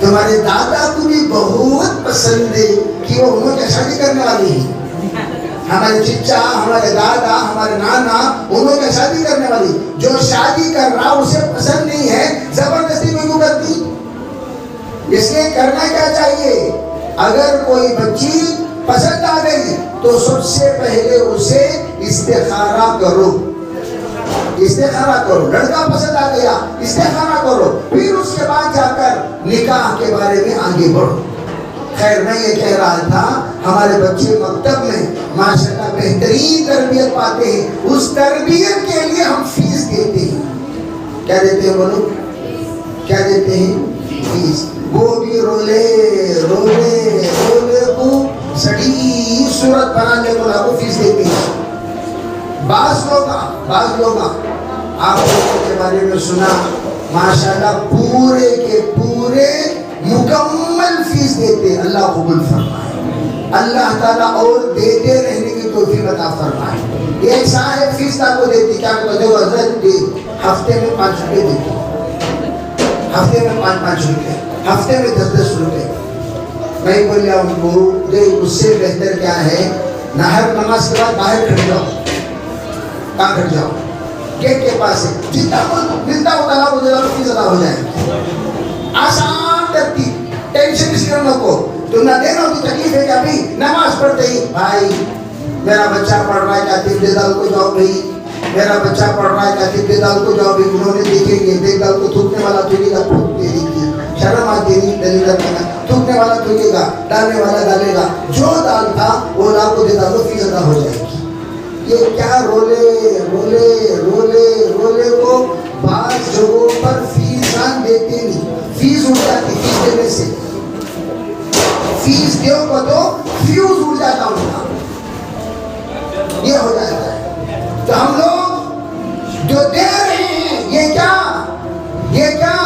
تمہارے دادا کو بھی بہت پسند ہے کہ وہ انہوں کی شادی کرنے والی ہے. ہمارے چچا، ہمارے دادا، ہمارے نانا انہوں کی شادی کرنے والی. جو شادی کر رہا اسے پسند نہیں ہے، زبردستی میں کیوں کرتی؟ اس لیے کرنا کیا چاہیے؟ اگر کوئی بچی پسند آ گئی تو سب سے پہلے اسے استخارہ کرو. استخارہ کرو. لڑکا پسند آ گیا، استخارہ کرو، پھر اس کے بعد جا کر نکاح کے بارے میں آگے بڑھو. خیر میں یہ کہہ رہا تھا ہمارے بچے مکتب میں ماشاءاللہ بہترین تربیت پاتے ہیں. اس تربیت کے لیے ہم فیس دیتے ہیں. کیا دیتے ہیں بولو؟ کیا دیتے ہیں؟ فیس. وہ بھی رولے رولے رولے کو سڑی صورت بنانے کو فیس دیتے ہیں. بعض لوگ آپ لوگوں کے بارے میں سنا ماشاءاللہ پورے کے پورے مکمل فیس دیتے. اللہ قبول فرمائے. اللہ تعالیٰ اور دیتے رہنے کی توفیق عطا فرمائے. ایک صاحب فیس آپ کو دیتی، کیا کہتے ہو حضرت؟ ہفتے میں 5 روپے دیتی، ہفتے میں 5 روپے، ہفتے میں 10 روپے. میں بولیا ان کو اس سے بہتر کیا ہے، نہر نماز کے بعد باہر کھڑ جاؤ. کہاں کھڑ جاؤ؟ گیٹ کے پاس ہے. جتنا ملتا ہوتا ہے وہ ذرا فیس ادا ہو جائے. آسان ترتیب، ٹینشن اس لیے کو تم نہ دینا ہوتی. تکلیف ہے کہ ابھی نماز پڑھتے ہی بھائی میرا بچہ پڑھ رہا ہے، کیا تیرے دال کو جاؤ بھائی، میرا بچہ پڑھ رہا ہے، کیا تیرے دال کو جاؤ بھائی. انہوں نے دیکھیں گے، دیکھ دال کو تھوکنے والا تھوکے گا، تھوک دے گی، شرم آتی نہیں دلیل کرنا. تھوکنے والا تھوکے گا، ڈالنے والا ڈالے گا. جو دال تھا وہ دال کو دے دال کو فیس ادا ہو جائے گی. یہ کیا رولے رولے رولے رولے کو بعض جگہوں پر فیس دیتے نہیں. فیس اڑ جاتی فیس دینے سے. فیس دیو کو تو فیوز اڑ جاتا ان کا. یہ ہو جاتا ہے. تو ہم لوگ جو دے رہے ہیں یہ کیا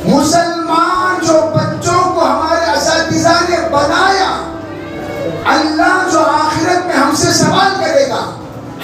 مسلمان جو بچوں کو ہمارے اساتذہ نے بنایا، اللہ جو آخرت میں ہم سے سوال کرے گا،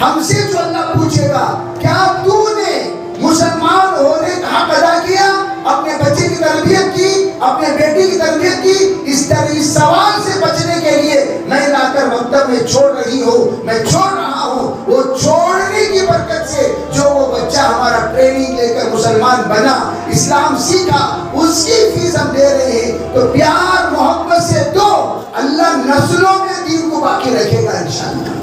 ہم سے جو اللہ پوچھے گا کیا تو نے مسلمان ہونے کا حق ادا کیا، اپنے بچے کی تربیت کی، اپنے بیٹی کی تربیت کی. اس طرح اس سوال سے بچنے کے لیے میں لا کر مکتب میں چھوڑ رہی ہوں، میں چھوڑ رہا ہوں. وہ چھوڑنے کی برکت سے جو وہ بچہ ہمارا ٹریننگ لے کر مسلمان بنا، اسلام سیکھا، اس کی فیس ہم دے رہے ہیں. تو پیار محبت سے دو، اللہ نسلوں میں دین کو باقی رکھے گا انشاءاللہ.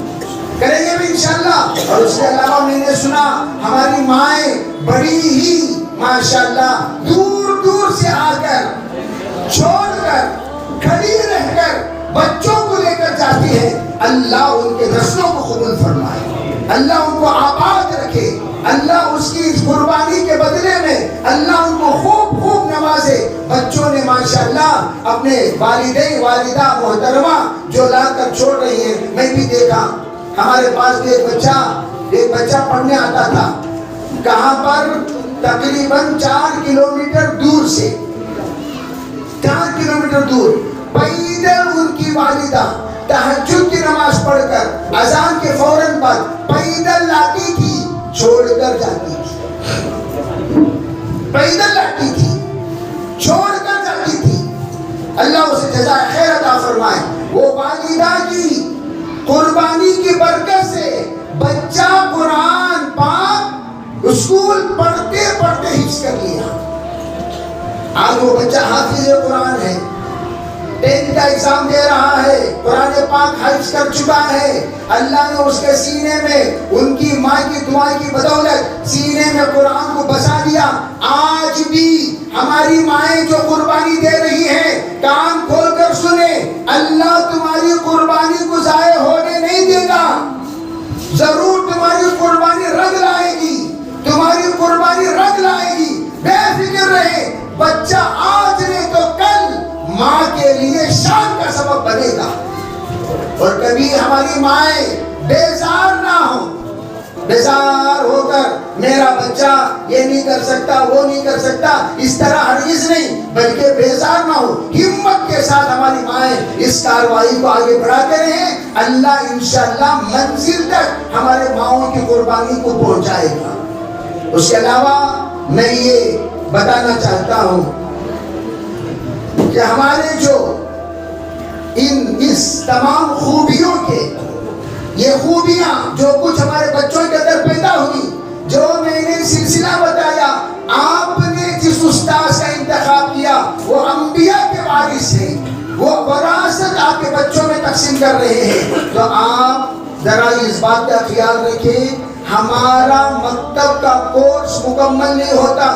کریں گے بھی انشاءاللہ. اور اس کے علاوہ میں نے سنا ہماری مائیں بڑی ہی ماشاءاللہ دور دور سے آ کر چھوڑ کر کھڑی رہ کر بچوں کو لے کر جاتی ہے. اللہ ان کے نسلوں کو قبول فرمائے، اللہ ان کو آباد رکھے، اللہ اس کی قربانی کے بدلے میں اللہ ان کو خوب خوب نوازے. بچوں نے ماشاءاللہ اپنے والدین والدہ محترمہ جو لا کر چھوڑ رہی ہیں. میں بھی دیکھا ہمارے پاس بھی ایک بچہ پڑھنے آتا تھا. کہاں پر؟ تقریباً 4 کلومیٹر دور سے، 4 کلومیٹر دور پیدل ان کی والدہ تہجد کی نماز پڑھ کر اذان کے فوراً بعد پیدل لاتی تھی، چھوڑ کر جاتی تھی. پیدل لاتی تھی، چھوڑ کر جاتی تھی. اللہ اسے جزائے خیر عطا فرمائے. وہ والدہ کی قربانی کی برکت سے بچہ قرآن پاک اسکول پڑھتے پڑھتے حفظ کر لیا. آج وہ بچہ حافظ قرآن ہے، 10th کا ایگزام دے رہا ہے، قرآن پاک حفظ کر چکا ہے. اللہ نے اس کے سینے میں ان کی ماں کی دعا کی بدولت سینے میں قرآن کو بسا دیا. آج بھی ہماری مائیں جو قربانی دے رہی ہیں، کان کھول کر سنیں، اللہ تمہاری قربانی کو ضائع ہونے نہیں دے گا. ضرور تمہاری قربانی رنگ لائے گی، تمہاری قربانی رنگ لائے گی. بے فکر رہے. بچہ آج نہیں تو کل ماں کے لیے شان کا سبب بنے گا. اور کبھی ہماری مائیں بیزار نہ ہو، بیزار ہو کر میرا بچہ یہ نہیں کر سکتا وہ نہیں کر سکتا اس طرح ہرگز نہیں، بلکہ بیزار نہ ہو، ہمت کے ساتھ ہماری مائیں اس کارروائی کو آگے بڑھاتے رہیں. اللہ انشاءاللہ منزل تک ہمارے ماؤں کی قربانی کو پہنچائے گا. اس کے علاوہ میں یہ بتانا چاہتا ہوں کہ ہمارے جو اس تمام خوبیوں کے یہ خوبیاں جو کچھ ہمارے بچوں کے اندر پیدا ہوئی، جو میں نے سلسلہ بتایا، آپ نے جس استاذ کا انتخاب کیا وہ انبیاء کے وارث ہیں، وہ وراثت آپ کے بچوں میں تقسیم کر رہے ہیں۔ تو آپ ذرا اس بات کا خیال رکھیں، ہمارا مکتب کا کورس مکمل نہیں ہوتا۔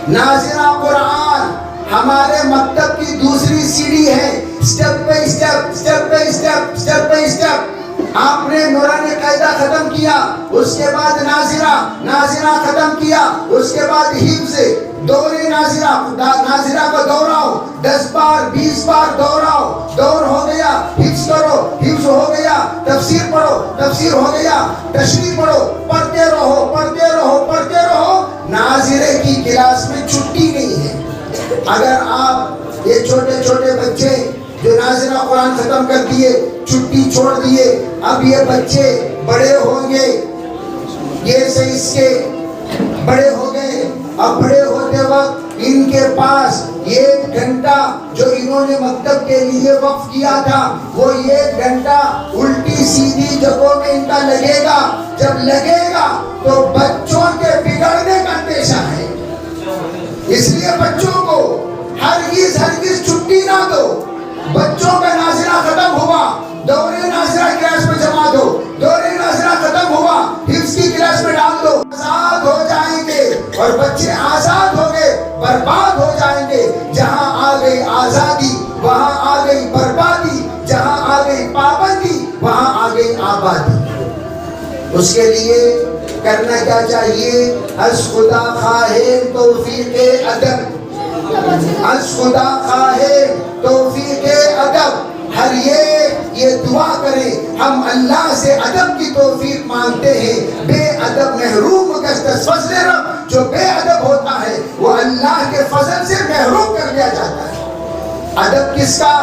ناظرہ قرآن ہمارے مکتب کی دوسری سیڑھی ہے، step by step, step by step, step by step. آپ نے نورانی قاعدہ ختم کیا، اس کے بعد ناظرہ ختم کیا، اس کے بعد حفظ، دورے ناظرہ کو دوہراؤ، 10 بار 20 بار دوہراؤ، دور ہو گیا، حفظ کرو، حفظ ہو گیا، تفسیر پڑھو، تفسیر ہو گیا، تشریح پڑھو، پڑھتے رہو، پڑھتے رہو، پڑھتے رہو۔ ناظرے کی کلاس میں چھٹی نہیں ہے۔ اگر آپ یہ چھوٹے چھوٹے بچے جو ناظرہ قرآن ختم کر دیے، چھٹی چھوڑ دیے، اب یہ بچے بڑے ہوں گے، یہ سے اس کے بڑے ہو گئے، اب بڑے ہوتے وقت ان کے پاس 1 گھنٹہ جو انہوں نے مکتب کے لیے وقف کیا تھا، وہ 1 گھنٹہ الٹی سیدھی جگہوں میں ان کا لگے گا۔ جب لگے گا تو بچوں کے بگڑنے کا اندیشہ ہے۔ اس لیے بچوں کو ہرگز چھٹی نہ دو۔ بچوں کا ناظرہ ختم ہوا، دورے ناظرہ کلاس میں جما دو، دورے ناظرہ ختم ہوا، حفظ کی کلاس میں ڈال دو۔ آزاد ہو جائیں گے، اور بچے آزاد ہو گئے برباد ہو جائیں گے۔ جہاں آ گئی آزادی وہاں آ گئی بربادی، جہاں آ گئی پابندی وہاں آ گئی آبادی۔ اس کے لیے کرنا کیا چاہیے؟ از خدا خواہے توفیق ادب، از خدا خواہے توفیق ادب۔ ہر یہ دعا کریں، ہم اللہ سے ادب کی توفیق مانگتے ہیں۔ بے ادب محروم گشت فضل رب، جو بے ادب ہوتا ہے وہ اللہ کے فضل سے محروم کر دیا جاتا ہے۔ ادب کس کا؟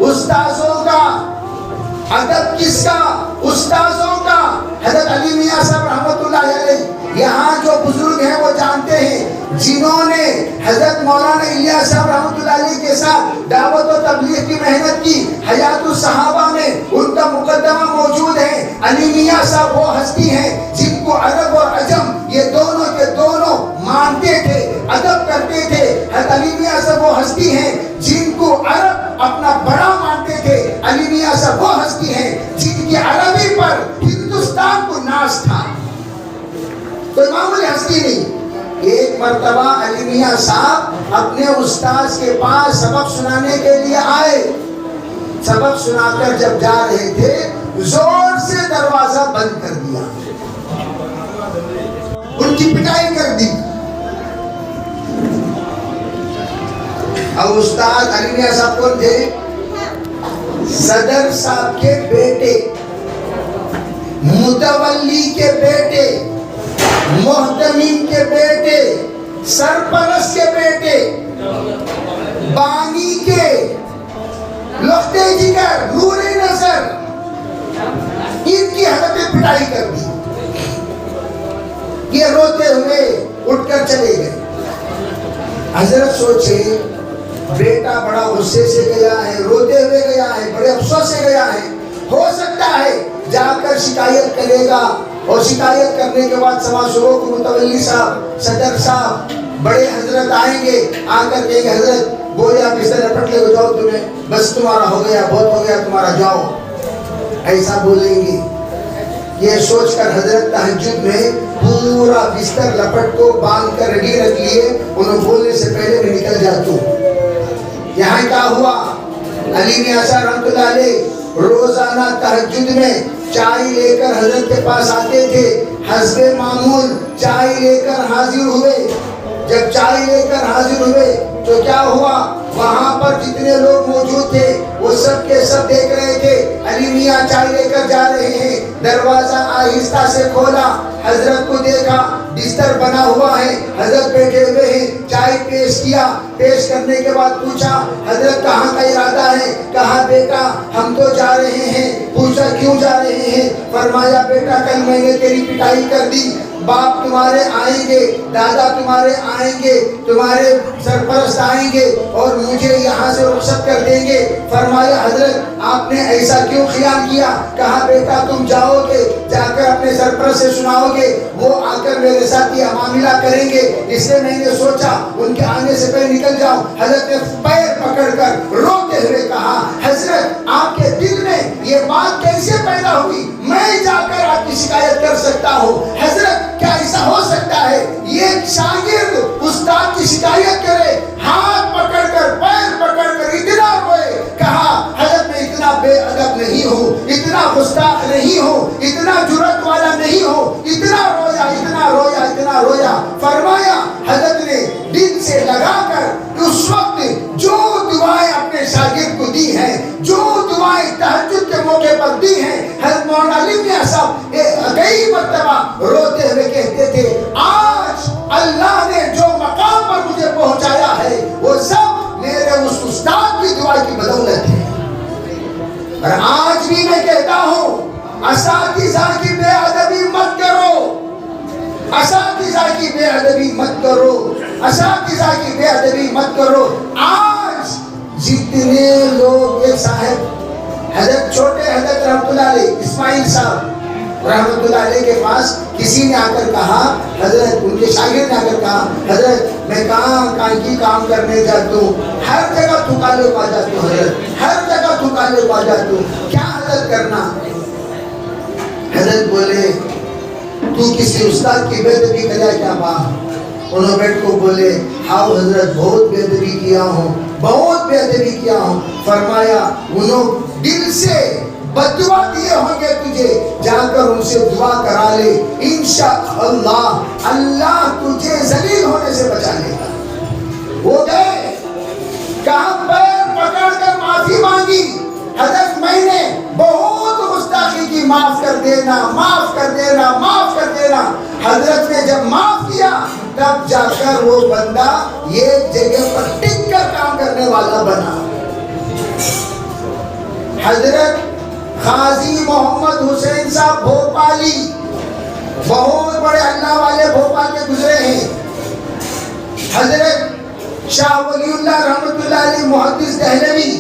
استاذوں کا۔ ادب کس کا؟ استاذوں کا۔ حضرت علی میاں صاحب رحمۃ اللہ علیہ، یہاں جو بزرگ ہیں وہ جانتے ہیں، جنہوں نے حضرت مولانا الیاس صاحب رحمۃ اللہ علیہ کے ساتھ دعوت و تبلیغ کی محنت کی، حیات الصحابہ میں ان کا مقدمہ موجود ہے۔ علی میاں صاحب وہ ہستی ہیں جن کو عرب اور عجم یہ دونوں کے دونوں مانتے تھے، ادب کرتے تھے۔ حضرت علی میاں صاحب وہ ہستی ہیں جن کو عرب اپنا بڑا مانتے تھے۔ علی میاں صاحب وہ ہستی ہیں جن کی عربی پر ہندوستان کو ناز تھا، کوئی معمولی ہستی نہیں۔ ایک مرتبہ علی میاں صاحب اپنے استاذ کے پاس سبق سنانے کے لیے آئے۔ سبق سنا کر جب جا رہے تھے، زور سے دروازہ بند کر دیا، ان کی پٹائی کر دی۔ اب استاد علی میاں صاحب کون تھے؟ صدر صاحب کے بیٹے، متولی کے بیٹے، محتمین کے بیٹے، سرپرست کے بیٹے، بانی کے لختے جگر، نور نظر، ان کی حالت پٹائی کر دی۔ یہ روتے ہوئے اٹھ کر چلے گئے۔ حضرت سوچے بیٹا بڑا غصے سے گیا ہے، روتے ہوئے گیا ہے، بڑے افسوس سے گیا ہے، ہو سکتا ہے جا کر شکایت کرے گا، اور شکایت کرنے کے بعد سوا شروع کو متولی صاحب، صدر صاحب، بڑے حضرت آئیں گے، آ کر کہیں گے حضرت بولے آپ اس طرح پٹ لے کو جاؤ، تمہیں بس تمہارا ہو گیا، بہت ہو گیا تمہارا، جاؤ، ایسا بولیں گے۔ یہ سوچ کر حضرت تہجد میں پورا بستر لپٹ کو باندھ کر ریڈی رکھ لیے، انہوں بولنے سے پہلے میں نکل جاتا ہوں۔ یہاں کیا ہوا؟ علی میاں صاحب رحمۃ اللہ علیہ روزانہ تہجد میں چائے لے کر حضرت کے پاس آتے تھے، حسب معمول چائے لے کر حاضر ہوئے۔ جب چائے لے کر حاضر ہوئے تو کیا ہوا؟ وہاں پر جتنے لوگ موجود تھے وہ سب کے سب دیکھ رہے تھے علی میاں چائے لے کر جا رہے ہیں۔ دروازہ آہستہ سے کھولا، حضرت کو دیکھا، بستر بنا ہوا ہے، حضرت بیٹھے ہوئے ہیں، چائے پیش کیا، پیش کرنے کے بعد پوچھا حضرت کہاں کا ارادہ ہے؟ کہا بیٹا ہم تو جا رہے ہیں۔ پوچھا کیوں جا رہے ہیں؟ فرمایا بیٹا کل میں نے تیری پٹائی کر دی، باپ تمہارے آئیں گے، دادا تمہارے آئیں گے، تمہارے سرپرست آئیں گے اور مجھے یہاں سے رخصت کر دیں گے۔ فرمایا حضرت آپ نے ایسا کیوں خیال کیا؟ کہا بیٹا تم جاؤ گے، جا کر اپنے سرپرست سے سناؤ گے، وہ آ کر میرے ساتھ یہ معاملہ کریں گے، اس لیے میں نے سوچا ان کے آنے سے پہلے نکل جاؤں۔ حضرت نے پیر پکڑ کر روتے ہوئے کہا حضرت آپ کے دل میں یہ بات کیسے پیدا ہوئی؟ میں جا کر آپ کی شکایت کر سکتا ہوں۔ حضرت کیا ایسا ہو سکتا ہے یہ شاگرد استاد کی شکایت کرے؟ ہاتھ پکڑ کر پیر پکڑ کر اتنا روئے، کہا حضرت میں اتنا بے ادب نہیں ہوں، اتنا گستاخ نہیں ہوں، اتنا جرأت والا نہیں ہوں، اتنا رویا اتنا رویا اتنا رویا۔ فرمایا حضرت نے دل سے لگا کر اس وقت جو دعائیں اپنے شاگرد کو دی ہیں، جو دعائیں تہجد کے موقع پر دی ہیں، حضرت مولانا علی میاں صاحب کئی مرتبہ روتے ہوئے کہتے تھے آج اللہ نے جو مقام پر مجھے پہنچایا ہے وہ سب میرے اس استاد کی دعا کی بدولت ہے۔ اور آج بھی میں کہتا ہوں اساتذہ کی بے ادبی مت کرو، اساتذہ کی بے ادبی مت کرو، اساتذہ کی بے ادبی مت کرو۔ آج جتنے لوگ ایک صاحب حضرت چھوٹے حضرت رحمت اللہ علیہ اسماعیل صاحب رحمت اللہ علیہ کے پاس کسی نے آ کر کہا، حضرت ان کے شاگرد نے آ کر کہا حضرت میں کہاں کی کام کرنے جاتا ہوں، ہر جگہ تھکالے پا جاتا ہوں، حضرت ہر جگہ تھکالے پا جاتا ہوں، کیا حضرت کرنا؟ حضرت بولے تو کسی استاد کی بے ادبی کریا کیا بات؟ انہوں بیٹھ کو بولے ہاں حضرت بہت بے ادبی کیا ہوں، بہت بے ادبی کیا ہوں۔ فرمایا انہوں دل سے بددعا دیے ہوں گے تجھے، جا کر ان سے دعا کرا لے، انشاءاللہ اللہ تجھے ذلیل ہونے سے بچا لے گا۔ وہ گئے کہاں پیر پکڑ کر معافی مانگی، حضرت میں نے بہت گستاخی کی، معاف کر دینا معاف کر دینا معاف کر دینا۔ حضرت نے جب معاف کیا تب جا کر وہ بندہ یہ جگہ پر ٹک کر کام کرنے والا بنا۔ حضرت قاضی محمد حسین صاحب بھوپالی بہت بڑے اللہ والے بھوپال کے گزرے ہیں۔ حضرت شاہ ولی اللہ رحمت اللہ علیہ محدث دہلوی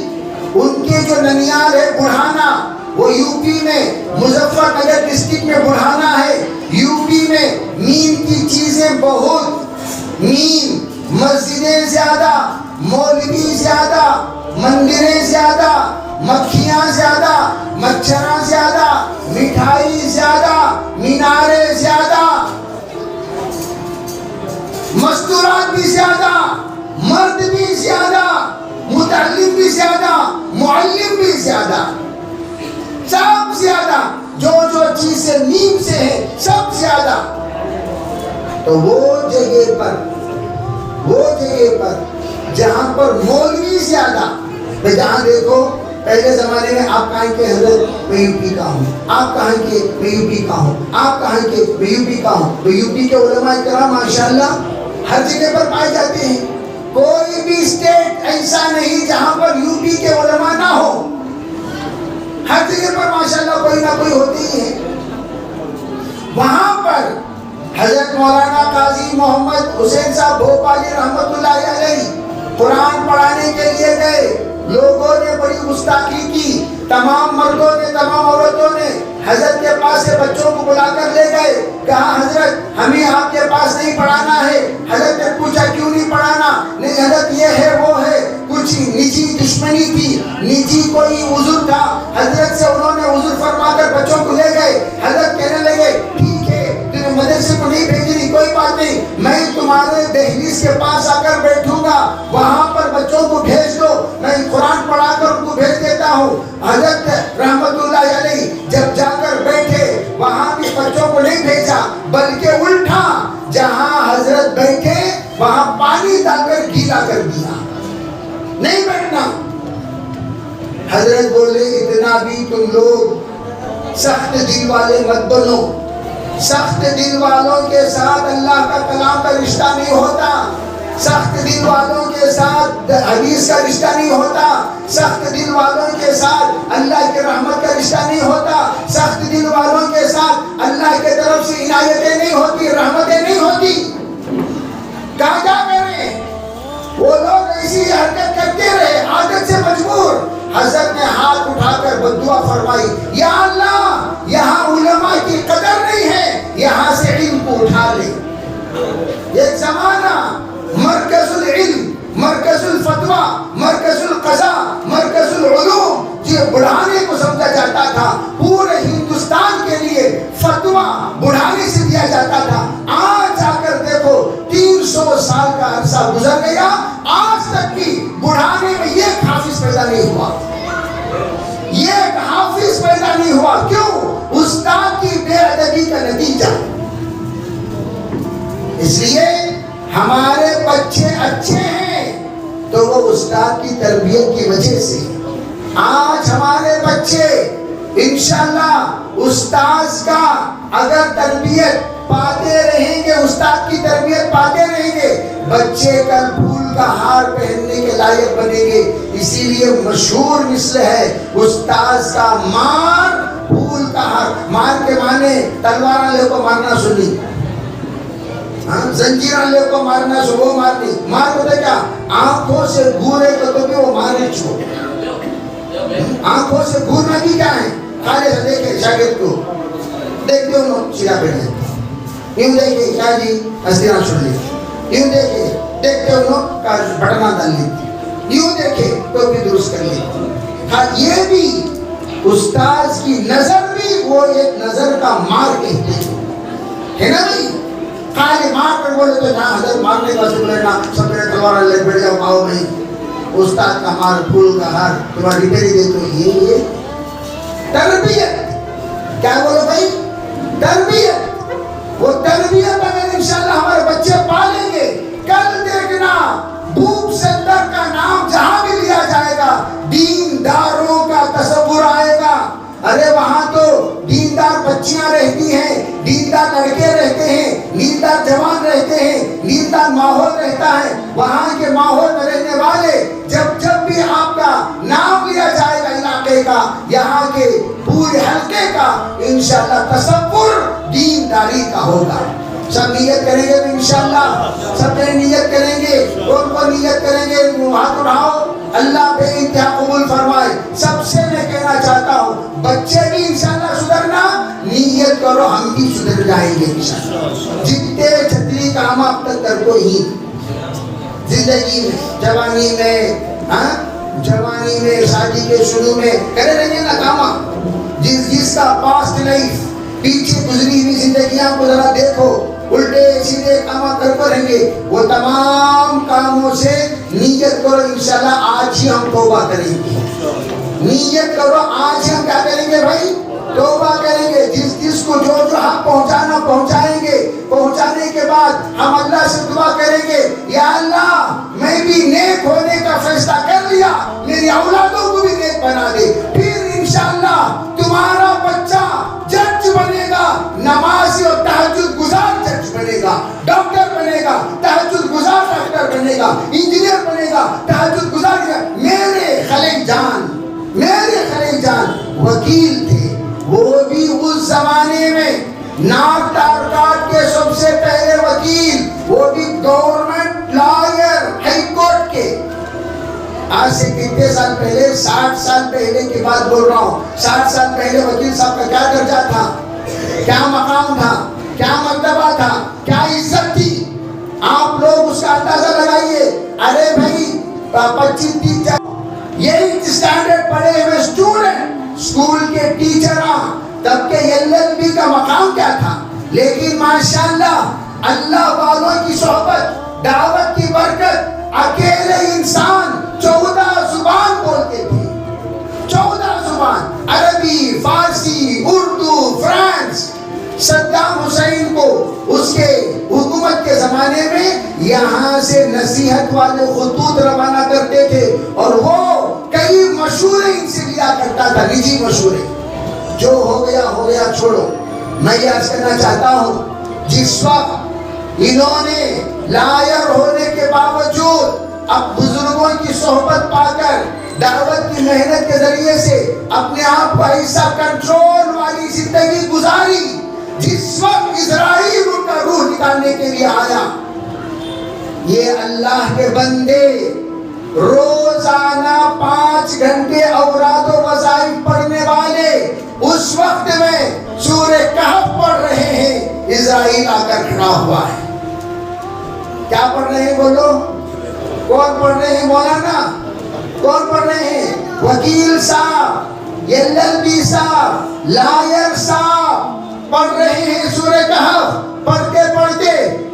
ان کے جو ننیال ہے بڑھانا، وہ یو پی میں مظفر نگر ڈسٹرکٹ میں بڑھانا ہے۔ یو پی میں نیم کی چیزیں بہت، نیم مسجدیں زیادہ، مولوی زیادہ، مندریں زیادہ، مکھیاں زیادہ، مچھراں زیادہ، مٹھائی زیادہ، مینارے زیادہ، مستورات بھی زیادہ، مرد بھی زیادہ، متعلم بھی زیادہ، معلم بھی زیادہ، سب زیادہ، جو جو چیزیں نیم سے ہیں سب زیادہ۔ تو وہ جگہ پر جہاں پر مولوی زیادہ، جہاں دیکھو پہلے زمانے میں آپ کہیں کہ حضرت میں یو پی کا ہوں، آپ کہیں کہ میں یو پی کا ہوں، آپ کہیں کہ میں یو پی کا ہوں، تو یو پی کے علماء کرام ماشاءاللہ ہر جگہ پر پائے جاتے ہیں۔ کوئی بھی اسٹیٹ ایسا نہیں جہاں پر یو پی کے علماء نہ ہو، ہر جگہ پر ماشاءاللہ کوئی نہ کوئی ہوتی ہی ہے۔ وہاں پر حضرت مولانا قاضی محمد حسین صاحب بھوپالی رحمت اللہ علیہ قرآن پڑھانے کے لیے گئے، لوگوں نے بڑی گستاخی کی، تمام مردوں نے تمام عورتوں نے حضرت کے پاس سے بچوں کو بلا کر لے گئے، کہا حضرت ہمیں آپ کے پاس نہیں پڑھانا ہے۔ حضرت نے پوچھا کیوں نہیں پڑھانا؟ نہیں حضرت یہ ہے وہ ہے، کچھ نجی دشمنی تھی، نجی کوئی عذر تھا۔ حضرت سے انہوں نے عذر فرما کر بچوں کو لے گئے۔ حضرت کہنے لگے ٹھیک ہے تمہیں مدرسے کو نہیں بھیجنی کوئی بات نہیں، میں تمہارے دہلیز کے پاس آ کر بیٹھوں گا، وہاں پر بچوں کو بھیج دو، میں قرآن پڑھا کر ان کو بھیج دیتا ہوں۔ حضرت رحمت اللہ علیہ جب جا کر بیٹھے وہاں بھی بچوں کو نہیں بھیجا، بلکہ الٹا جہاں حضرت بیٹھے وہاں پانی ڈال کر گیلا کر دیا، نہیں بیٹھنا۔ حضرت بولے اتنا بھی تم لوگ سخت دل والے مت بنو، سخت دل والوں کے ساتھ اللہ کا کلام کا رشتہ نہیں ہوتا، سخت دل والوں کے ساتھ حدیث کا رشتہ نہیں ہوتا، سخت دل والوں کے ساتھ اللہ کے رحمت کا رشتہ نہیں ہوتا، سخت دل والوں کے ساتھ اللہ کے طرف سے عنایتیں نہیں ہوتی، حضرت نے ہاتھ اٹھا کر بددعا فرمائی، یا اللہ یہاں علماء کی قدر نہیں ہے، یہاں سے علم کو اٹھا لے۔ ایک زمانہ مرکز العلم، مرکز الفتویٰ، مرکز القضاء، مرکز العلوم یہ بڑھانے کو سمجھا جاتا تھا، پورے ہندوستان کے لیے فتویٰ بڑھانے سے دیا جاتا تھا۔ آج آ کر دیکھو 300 سال کا عرصہ گزر گیا، آج تک بھی بڑھانے میں ایک حافظ پیدا نہیں ہوا، ایک حافظ پیدا نہیں ہوا۔ کیوں؟ استاد کی بے ادبی کا نتیجہ۔ اس لیے ہمارے بچے اچھے ہیں تو وہ استاد کی تربیت کی وجہ سے۔ آج ہمارے بچے انشاءاللہ استاذ کا اگر تربیت پاتے رہیں گے، استاد کی تربیت پاتے رہیں گے، بچے کل پھول کا ہار پہننے کے لائق بنیں گے۔ اسی لیے مشہور مثل ہے، استاذ کا مار پھول کا ہار۔ مار کے معنی تلوار لے کو مارنا سنی، زنجیرہ لے کو مارنا سو وہ مارنی۔ مار ہوتا کیا؟ آنکھوں سے گورے کو بھی وہ مارنے چھوڑ، آنکھوں سے گورنا بھی کیا ہے؟ خالے سے دیکھے شاگرد کو دیکھتے انہوں سیدھا پہنے، یوں دیکھے کیا جی اسدیران چھوڑ لی، یوں دیکھے دیکھتے انہوں کا بٹنا ڈال لیتی، یوں دیکھے تو بھی درست کر لیتی۔ ہاں یہ بھی استاذ کی نظر بھی وہ ایک نظر کا مار کہتے ہے نا بھائی۔ خالی مار کر بولے تو نہ حضرت مارنے کا سے بولے نہ سب میرے تلوار لے بیٹھ جاؤ پاؤ نہیں، استاد کا مار پھول کا ہار تمہاری ریپیری دے تو یہ تربیت۔ کیا بولو بھائی؟ تربیت۔ وہ تربیت اگر انشاءاللہ ہمارے بچے پالیں گے، کل دیکھنا بھوک سندر کا نام جہاں بھی لیا جائے گا دینداروں کا تصور آئے گا۔ ارے وہاں تو دیندار بچیاں رہتی ہیں، دیندار لڑکے رہتے ہیں، دیندار جوان رہتے ہیں، دیندار ماحول رہتا ہے۔ وہاں کے ماحول میں رہنے والے جب بھی آپ کا نام لیا جائے گا علاقے کا، یہاں کے پورے حلقے کا، انشاءاللہ تصور دینداری کا ہوگا۔ سب نیت کریں گے تو انشاءاللہ سب نیت کریں گے، کون کو نیت کریں گے؟ ہاتھ اٹھاؤ، اللہ بے انتہا قبول فرمائے۔ سب سے میں کہنا چاہتا ہوں بچے بھی انشاءاللہ سدھرنا، نیت کرو ہم بھی سدھر جائیں گے انشاءاللہ۔ جتنے چھتری کام اب تک کر کو ہی زندگی میں، جوانی میں شادی کے شروع میں کرے رہیں نا کاما، جس کا پاسٹ لائف پیچھے گزری ہوئی زندگیاں کو ذرا دیکھو، الٹے سیدھے کام کر رہیں گے، وہ تمام کاموں سے نیت کرو انشاءاللہ آج ہی ہم توبہ کریں گے۔ نیت کرو آج ہم کیا کریں گے بھائی؟ توبہ کریں گے۔ جس کو جو حق پہنچانا پہنچائیں گے، پہنچانے کے بعد ہم اللہ سے دعا کریں گے، یا اللہ میں بھی نیک ہونے کا فیصلہ کر لیا، میری اولادوں کو بھی نیک بنا دے۔ پھر انشاءاللہ تمہارا بچہ جج بنے گا، نمازی اور تہجد گزار جج بنے گا، ڈاکٹر بنے گا، تہجد گزار ڈاکٹر بنے گا، انجینئر بنے گا، تہجد گزار۔ میرے خلیل جان وکیل تھے، وہ بھی اس زمانے میں ناک تار کاٹ کے سب سے پہلے وکیل، وہ بھی گورنمنٹ لائر ہائی کورٹ کے۔ آج سے کتنے سال پہلے، 60 سال پہلے کی بات بول رہا ہوں، 60 سال پہلے وکیل صاحب کا کیا درجہ تھا، کیا مقام تھا، کیا مرتبہ تھا، کیا عزت تھی؟ آپ لوگ اس کا اندازہ لگائیے۔ ارے بھائی 25-30 یہی اسٹینڈرڈ پڑھے ہوئے اسٹوڈنٹ، اسکول کے ٹیچر، تب کے LLB کا مقام کیا تھا؟ لیکن ماشاءاللہ اللہ والوں کی صحبت، دعوت کی برکت، اکیلے انسان 14 زبان بولتے تھے، 14 زبان، عربی، فارسی، اردو، فرانس۔ صدام حسین کو اس کے حکومت کے زمانے میں یہاں سے نصیحت والے خطوط روانہ کرتے تھے، اور وہ کئی مشورے ان سے لیا کرتا تھا، نجی مشورے۔ جو ہو گیا چھوڑو۔ میں یہ عرض کرنا چاہتا ہوں، جس وقت انہوں نے لائر ہونے کے باوجود اب بزرگوں کی صحبت پا کر دعوت کی محنت کے ذریعے سے اپنے آپ کو ایسا کنٹرول والی زندگی گزاری، جس وقت اسرائیل ان کا روح نکالنے کے لیے آیا، یہ اللہ کے بندے روز روزانہ 5 گھنٹے اوراد و وظائف پڑھنے والے اس وقت میں سورہ کہف پڑھ رہے ہیں، اسرائیل آ کر کھڑا ہوا ہے۔ کیا پڑھ رہے ہیں بولو؟ کون پڑھ رہے ہیں مولانا؟ کون پڑھ رہے ہیں؟ وکیل صاحب، LLB صاحب، لائر صاحب پڑھ رہے ہیں سورہ کہف۔ پڑھتے پڑھتے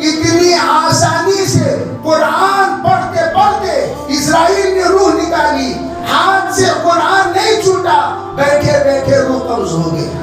اتنی آسانی سے قرآن پڑھتے پڑھتے اسرائیل نے روح نکالی، ہاتھ سے قرآن نہیں چھوٹا، بیٹھے بیٹھے روح قبض ہو گیا۔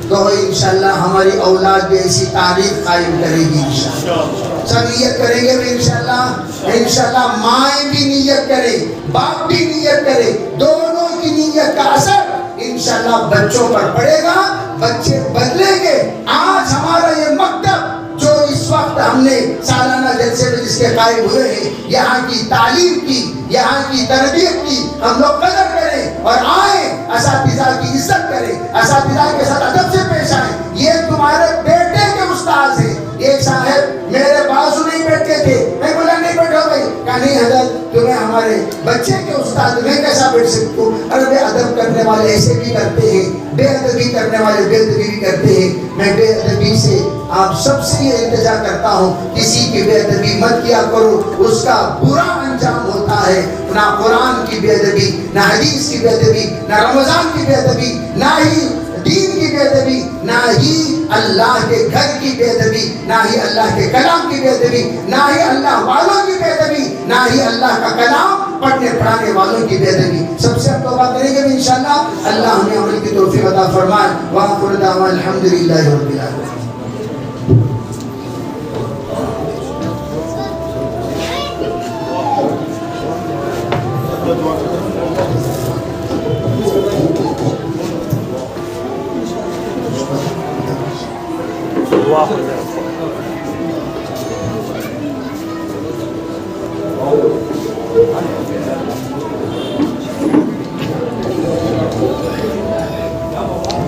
تو انشاءاللہ ہماری اولاد بھی ایسی تاریخ قائم کرے گی انشاءاللہ۔ سب نیت کریں گے بھی انشاءاللہ مائیں بھی نیت کرے، باپ بھی نیت کرے، دونوں کی نیت کا اثر انشاءاللہ بچوں پر پڑے گا، بچے بدلیں گے۔ آج ہمارا یہ مکتب جو اس وقت ہم نے سالانہ جلسے میں جس کے قائم ہوئے ہیں، یہاں کی تعلیم کی، یہاں کی تربیت کی ہم لوگ قدر کریں اور آئیں، اساتذہ کی عزت کریں، اساتذہ کے ساتھ ادب سے پیش آئیں۔ یہ تمہارے بیٹے کے استاذ ہیں۔ ایک صاحب میرے بازو نہیں بیٹھتے تھے، میں بولا نہیں بیٹھو بھائی، کہا نہیں حضرت تمہیں ہمارے بچے کے استاد میں کیسا بیٹھ سکتے ہو؟ ارے ادب کرنے والے ایسے بھی کرتے ہیں، بے ادبی کرنے والے بے ادبی بھی کرتے ہیں۔ میں بے ادبی سے آپ سب سے یہ التجا کرتا ہوں، کسی کی بے ادبی مت کیا کرو، اس کا برا انجام ہوتا ہے۔ نہ قرآن کی بے ادبی، نہ حدیث کی بے ادبی، نہ رمضان کی بے ادبی، نہ ہی دین کی بے ادبی، نہ ہی اللہ کے گھر کی بے ادبی، نہ ہی اللہ کے کلام کی بے ادبی، نہ ہی اللہ والوں کی بے ادبی، نہ ہی اللہ کا کلام پڑھنے پڑھانے والوں کی بے ادبی۔ سب سے ہم توبہ کریں گے انشاءاللہ، اللہ ہمیں عمل کی توفیق عطا فرمائے۔ وآخر دعوانا الحمدللہ رب العالمین۔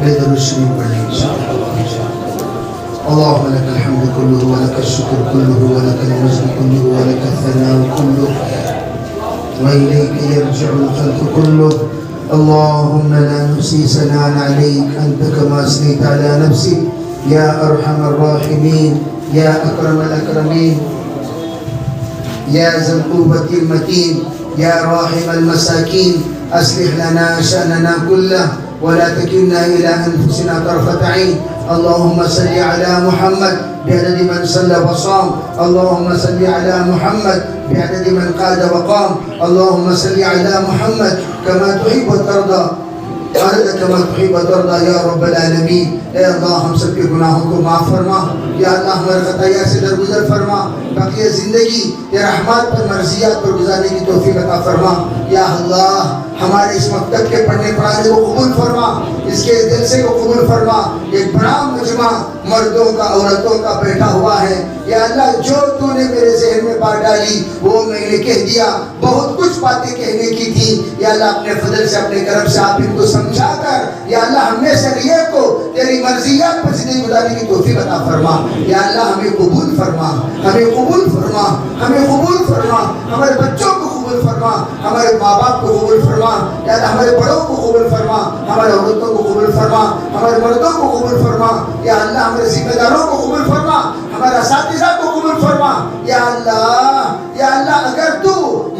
بيدر الشريف عليه إن شاء الله. اللهم لك الحمد كله ولك الشكر كله ولك المجد كله ولك الثناء كله وإليك يرجع الخلق كله. اللهم لا نحصي ثناء عليك أنت كما أثنيت على نفسك يا أرحم الراحمين يا أكرم الأكرمين يا ذا القوة المتين يا راحم المساكين. أصلح لنا شأننا كله ولا تكلنا إلى أنفسنا طرفة عين. اللهم صل على محمد بعدد من صلى وصام. اللهم صل على محمد بعدد من قاد وقام. اللهم صل على محمد كما تحب وترضى عدد كما تحب وترضى يا رب العالمين. اے اللہ ہم سب کے گناہوں کو معاف فرما، یا اللہ ہمارے خطایا سے درگزر فرما، بقیہ زندگی یا رحمات پر مرضیات پر گزارنے کی توفیق عطا فرما. یا اللہ ہمارے اس مکتب کے پڑھنے پڑھانے کو قبول فرما، اس کے جلسے کو قبول فرما. ایک بڑا مجمع مردوں کا عورتوں کا بیٹھا ہوا ہے، یا اللہ جو تو نے میرے ذہن میں بات ڈالی وہ میں نے کہہ دیا. بہت کچھ باتیں کہنے کی تھی، یا اللہ اپنے فضل سے اپنے کرم سے آپ ان کو سمجھا کر یا اللہ ہم نے شریعت کو تیری مرضیات پر زندگی گزارنے کی توفیق عطا فرما. یا اللہ ہمیں قبول فرما، ہمیں قبول فرما، ہمیں قبول فرما. ہمارے بچوں کو قبول فرما، ہمارے ماں باپ کو قبول فرما. یا اللہ ہمارے بڑوں کو قبول فرما، ہمارے عورتوں کو قبول فرما، ہمارے مردوں کو قبول فرما. یا اللہ ہمارے ذمہ داروں کو قبول فرما، ہمارے اساتذہ کو قبول فرما. یا اللہ اگر تو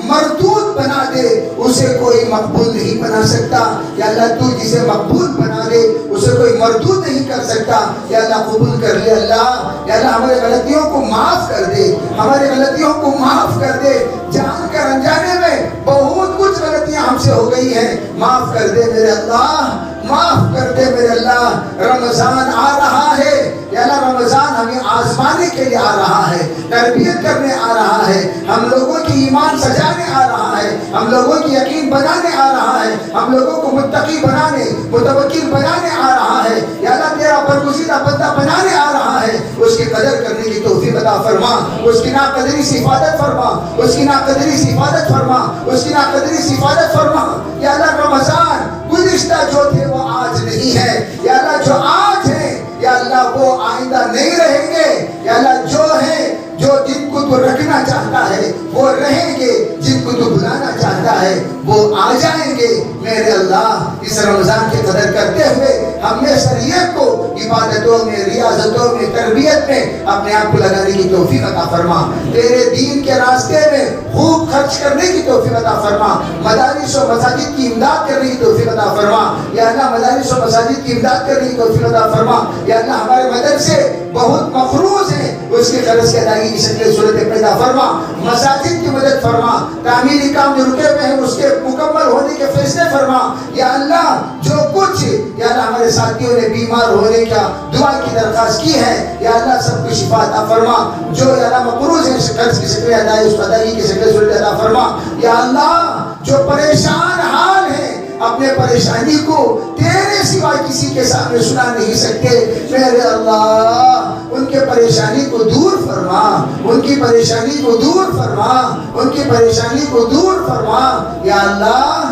مردود بنا دے اسے کوئی مقبول نہیں بنا سکتا. یا اللہ تو جسے مقبول بنا دے اسے کوئی مردود نہیں کر سکتا. یا اللہ قبول کر لے اللہ. یا اللہ ہمارے غلطیوں کو معاف کر دے، ہمارے غلطیوں کو معاف کر دے. جان کر انجانے میں بہت کچھ غلطیاں ہم سے ہو گئی ہیں، معاف کر دے میرے اللہ، معاف کر دے میرے اللہ. رمضان آ رہا ہے، یا اللہ رمضان ہمیں آزمانے کے لیے آ رہا ہے، تربیت کرنے آ رہا ہے، ہم لوگوں کی ایمان سجانے آ رہا ہے، ہم لوگوں کی یقین بنانے آ رہا ہے، ہم لوگوں کو متقی بنانے متوکل بنانے آ رہا ہے. یا اللہ تیرا برگزیدہ بندہ بنانے آ رہا ہے. اس کی قدر کرنے کی توفیق عطا فرما، اس کی ناقدری سے حفاظت فرما، اس کی ناقدری سے حفاظت فرما، اس کی ناقدری سے حفاظت فرما. یا اللہ رمضان گزشتہ جو تھے وہ آج نہیں ہے، یا اللہ جو آج ہے یا اللہ وہ آئندہ نہیں رہیں گے. یا اللہ جو ہے جو جن کو تو رکھنا چاہتا ہے وہ رہیں گے، جن جن کو تو بلانا چاہتا ہے وہ آ جائیں گے۔ میرے اللہ اس رمضان کی قدر کرتے ہوئے ہمیں شریعت کو عبادتوں میں، ریاضتوں میں، تربیت میں اپنے آپ کو لگانے کی توفیق عطا فرما۔ تیرے دین کے راستے میں خوب خرچ کرنے کی توفیق عطا فرما۔ مدارس و مساجد کی امداد کرنے کی توفیق عطا فرما۔ یا اللہ مدارس و مساجد کی امداد کرنے کی توفیق عطا فرما۔ یا اللہ ہمارے مدرسے بہت مقروض ہیں، اس کے قرض کی ادائیگی کی شکل صورت پیدا فرما۔ مساجد کی مدد فرما، تعمیری کام جو رکے ہوئے ہیں اس کے مکمل ہونے کے فیصلے فرما۔ یا اللہ جو کچھ یا اللہ ہمارے ساتھیوں نے بیمار ہونے کا دعا کی درخواست کی ہے، یا اللہ سب کو شفا عطا فرما۔ جو یا اللہ مقروض ہیں قرض کی شکل ادائیگی اس ادائیگی کی شکل صورت عطا فرما۔ یا اللہ جو پریشان حال ہیں اپنے پریشانی کو تیرے سوا کسی کے سامنے سنا نہیں سکتے، میرے اللہ ان کے پریشانی کو دور فرما، ان کی پریشانی کو دور فرما، ان کی پریشانی کو دور فرما۔ یا اللہ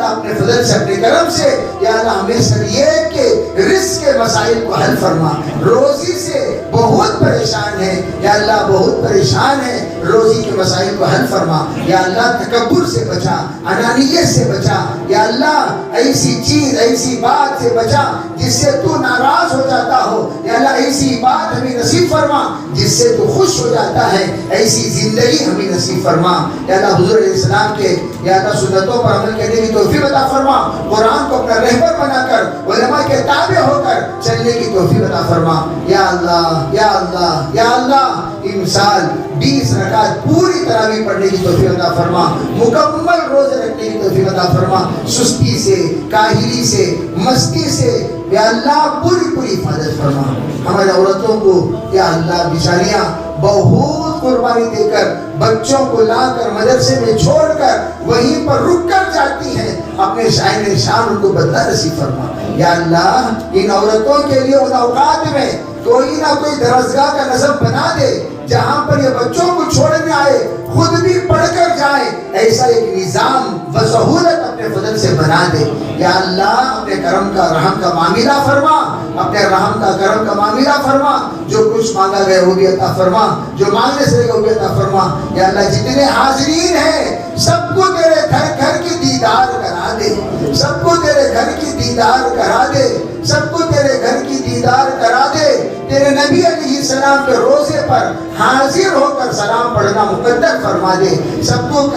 اپنے فضل سے، اپنے کرم سے یا اللہ ہمیں شریعت کے رزق کے مسائل کو حل فرما۔ روزی سے بہت پریشان ہے یا اللہ بہت پریشان ہے، روزی کے مسائل کو حل فرما۔ یا اللہ تکبر سے بچا، انانیت سے بچا۔ یا اللہ ایسی چیز، ایسی بات سے بچا جس سے تو ناراض ہو جاتا ہو۔ یا اللہ ایسی بات ہمیں نصیب فرما جس سے تو خوش ہو جاتا ہے، ایسی زندگی ہمیں نصیب فرما۔ یا اللہ حضور علیہ السلام کے یا اللہ سنتوں پر عمل کرنے کی توفیق عطا فرما۔ قرآن کو اپنا رہبر بنا کر، علماء کے تابع ہو کر چلنے کی توفیق عطا فرما۔ یا اللہ یا اللہ یا اللہ ان سال 20 رکعت پوری تراویح پڑھنے کی توفیق عطا فرما، مکمل روزے رکھنے کی توفیق عطا فرما۔ سستی سے، کاہلی سے، مستی سے یا اللہ پوری حفاظت فرما۔ ہمارے عورتوں کو یا اللہ بیچاریاں بہت قربانی دے کر بچوں کو لا کر مدرسے میں چھوڑ کر وہیں پر رک کر جاتی ہیں، اپنے شاعر شان ان کو بدلہ نصیب فرما۔ یا اللہ ان عورتوں کے لیے ان اوقات میں کوئی نہ کوئی درسگاہ کا نظم بنا دے جہاں پر یہ بچوں کو چھوڑنے آئے، خود بھی پڑھ کر جائے، ایسا ایک نظام و سہولت اپنے فضل سے بنا دے۔ یا اللہ اپنے کرم کا رحم کا معاملہ فرما، اپنے رحم کا کرم کا معاملہ فرما۔ جو کچھ مانگا گیا وہ بھی عطا فرما، جو مانگنے سے وہ بھی عطا فرما۔ یا اللہ جتنے حاضرین ہیں سب کو تیرے گھر کی دیدار کرا دے، سب کو تیرے گھر کی دیدار کرا دے، سب کو تیرے گھر کی دیدار کرا دے۔ تیرے نبی علیہ السلام کے روزے پر حاضر ہو کر سلام پڑھنا مقدر فرما دے۔ سب کو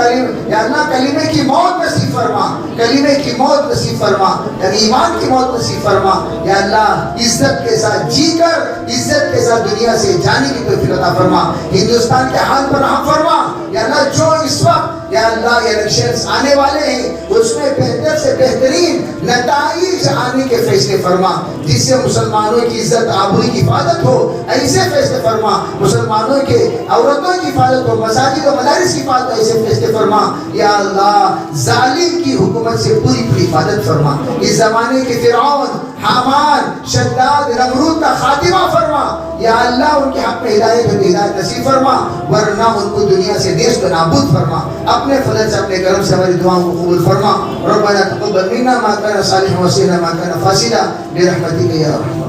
یا اللہ کلمے کی موت نصیب فرما، کلمے کی موت نصیب فرما، یعنی ایمان کی موت نصیب فرما۔ یا اللہ عزت کے ساتھ جی کر عزت کے ساتھ دنیا سے جانے کی توفیق عطا فرما۔ ہندوستان کے حال پر رحم فرما۔ یا اللہ جو اس وقت یا اللہ الیکشنز آنے والے ہیں اس میں بہتر سے بہترین نتائج آنے کے فیصلے فرما، جس سے مسلمانوں کی عزت آبرو کی حفاظت ہو، ایسے فیصلے فرما۔ مسلمانوں کے عورتوں کی حفاظت ہو، مساجد و مدارس کی حفاظت ہو، ایسے فیصلے فرما۔ یا اللہ ظالم کی حکومت سے پوری حفاظت فرما۔ اس زمانے کے فرعون، حامان، شداد، نمرود کا خاتمہ فرما۔ یا اللہ ان کے حق میں ہدایت نصیب فرما، ورنہ ان کو دنیا سے نیست و نابود فرما۔ اپنے فضل سے، اپنے کرم سے ہماری دعاؤں کو قبول فرما۔ ربنا تقبل منا ما كان صالحا وسينا ما كان فاسدا برحمتك يا ارحم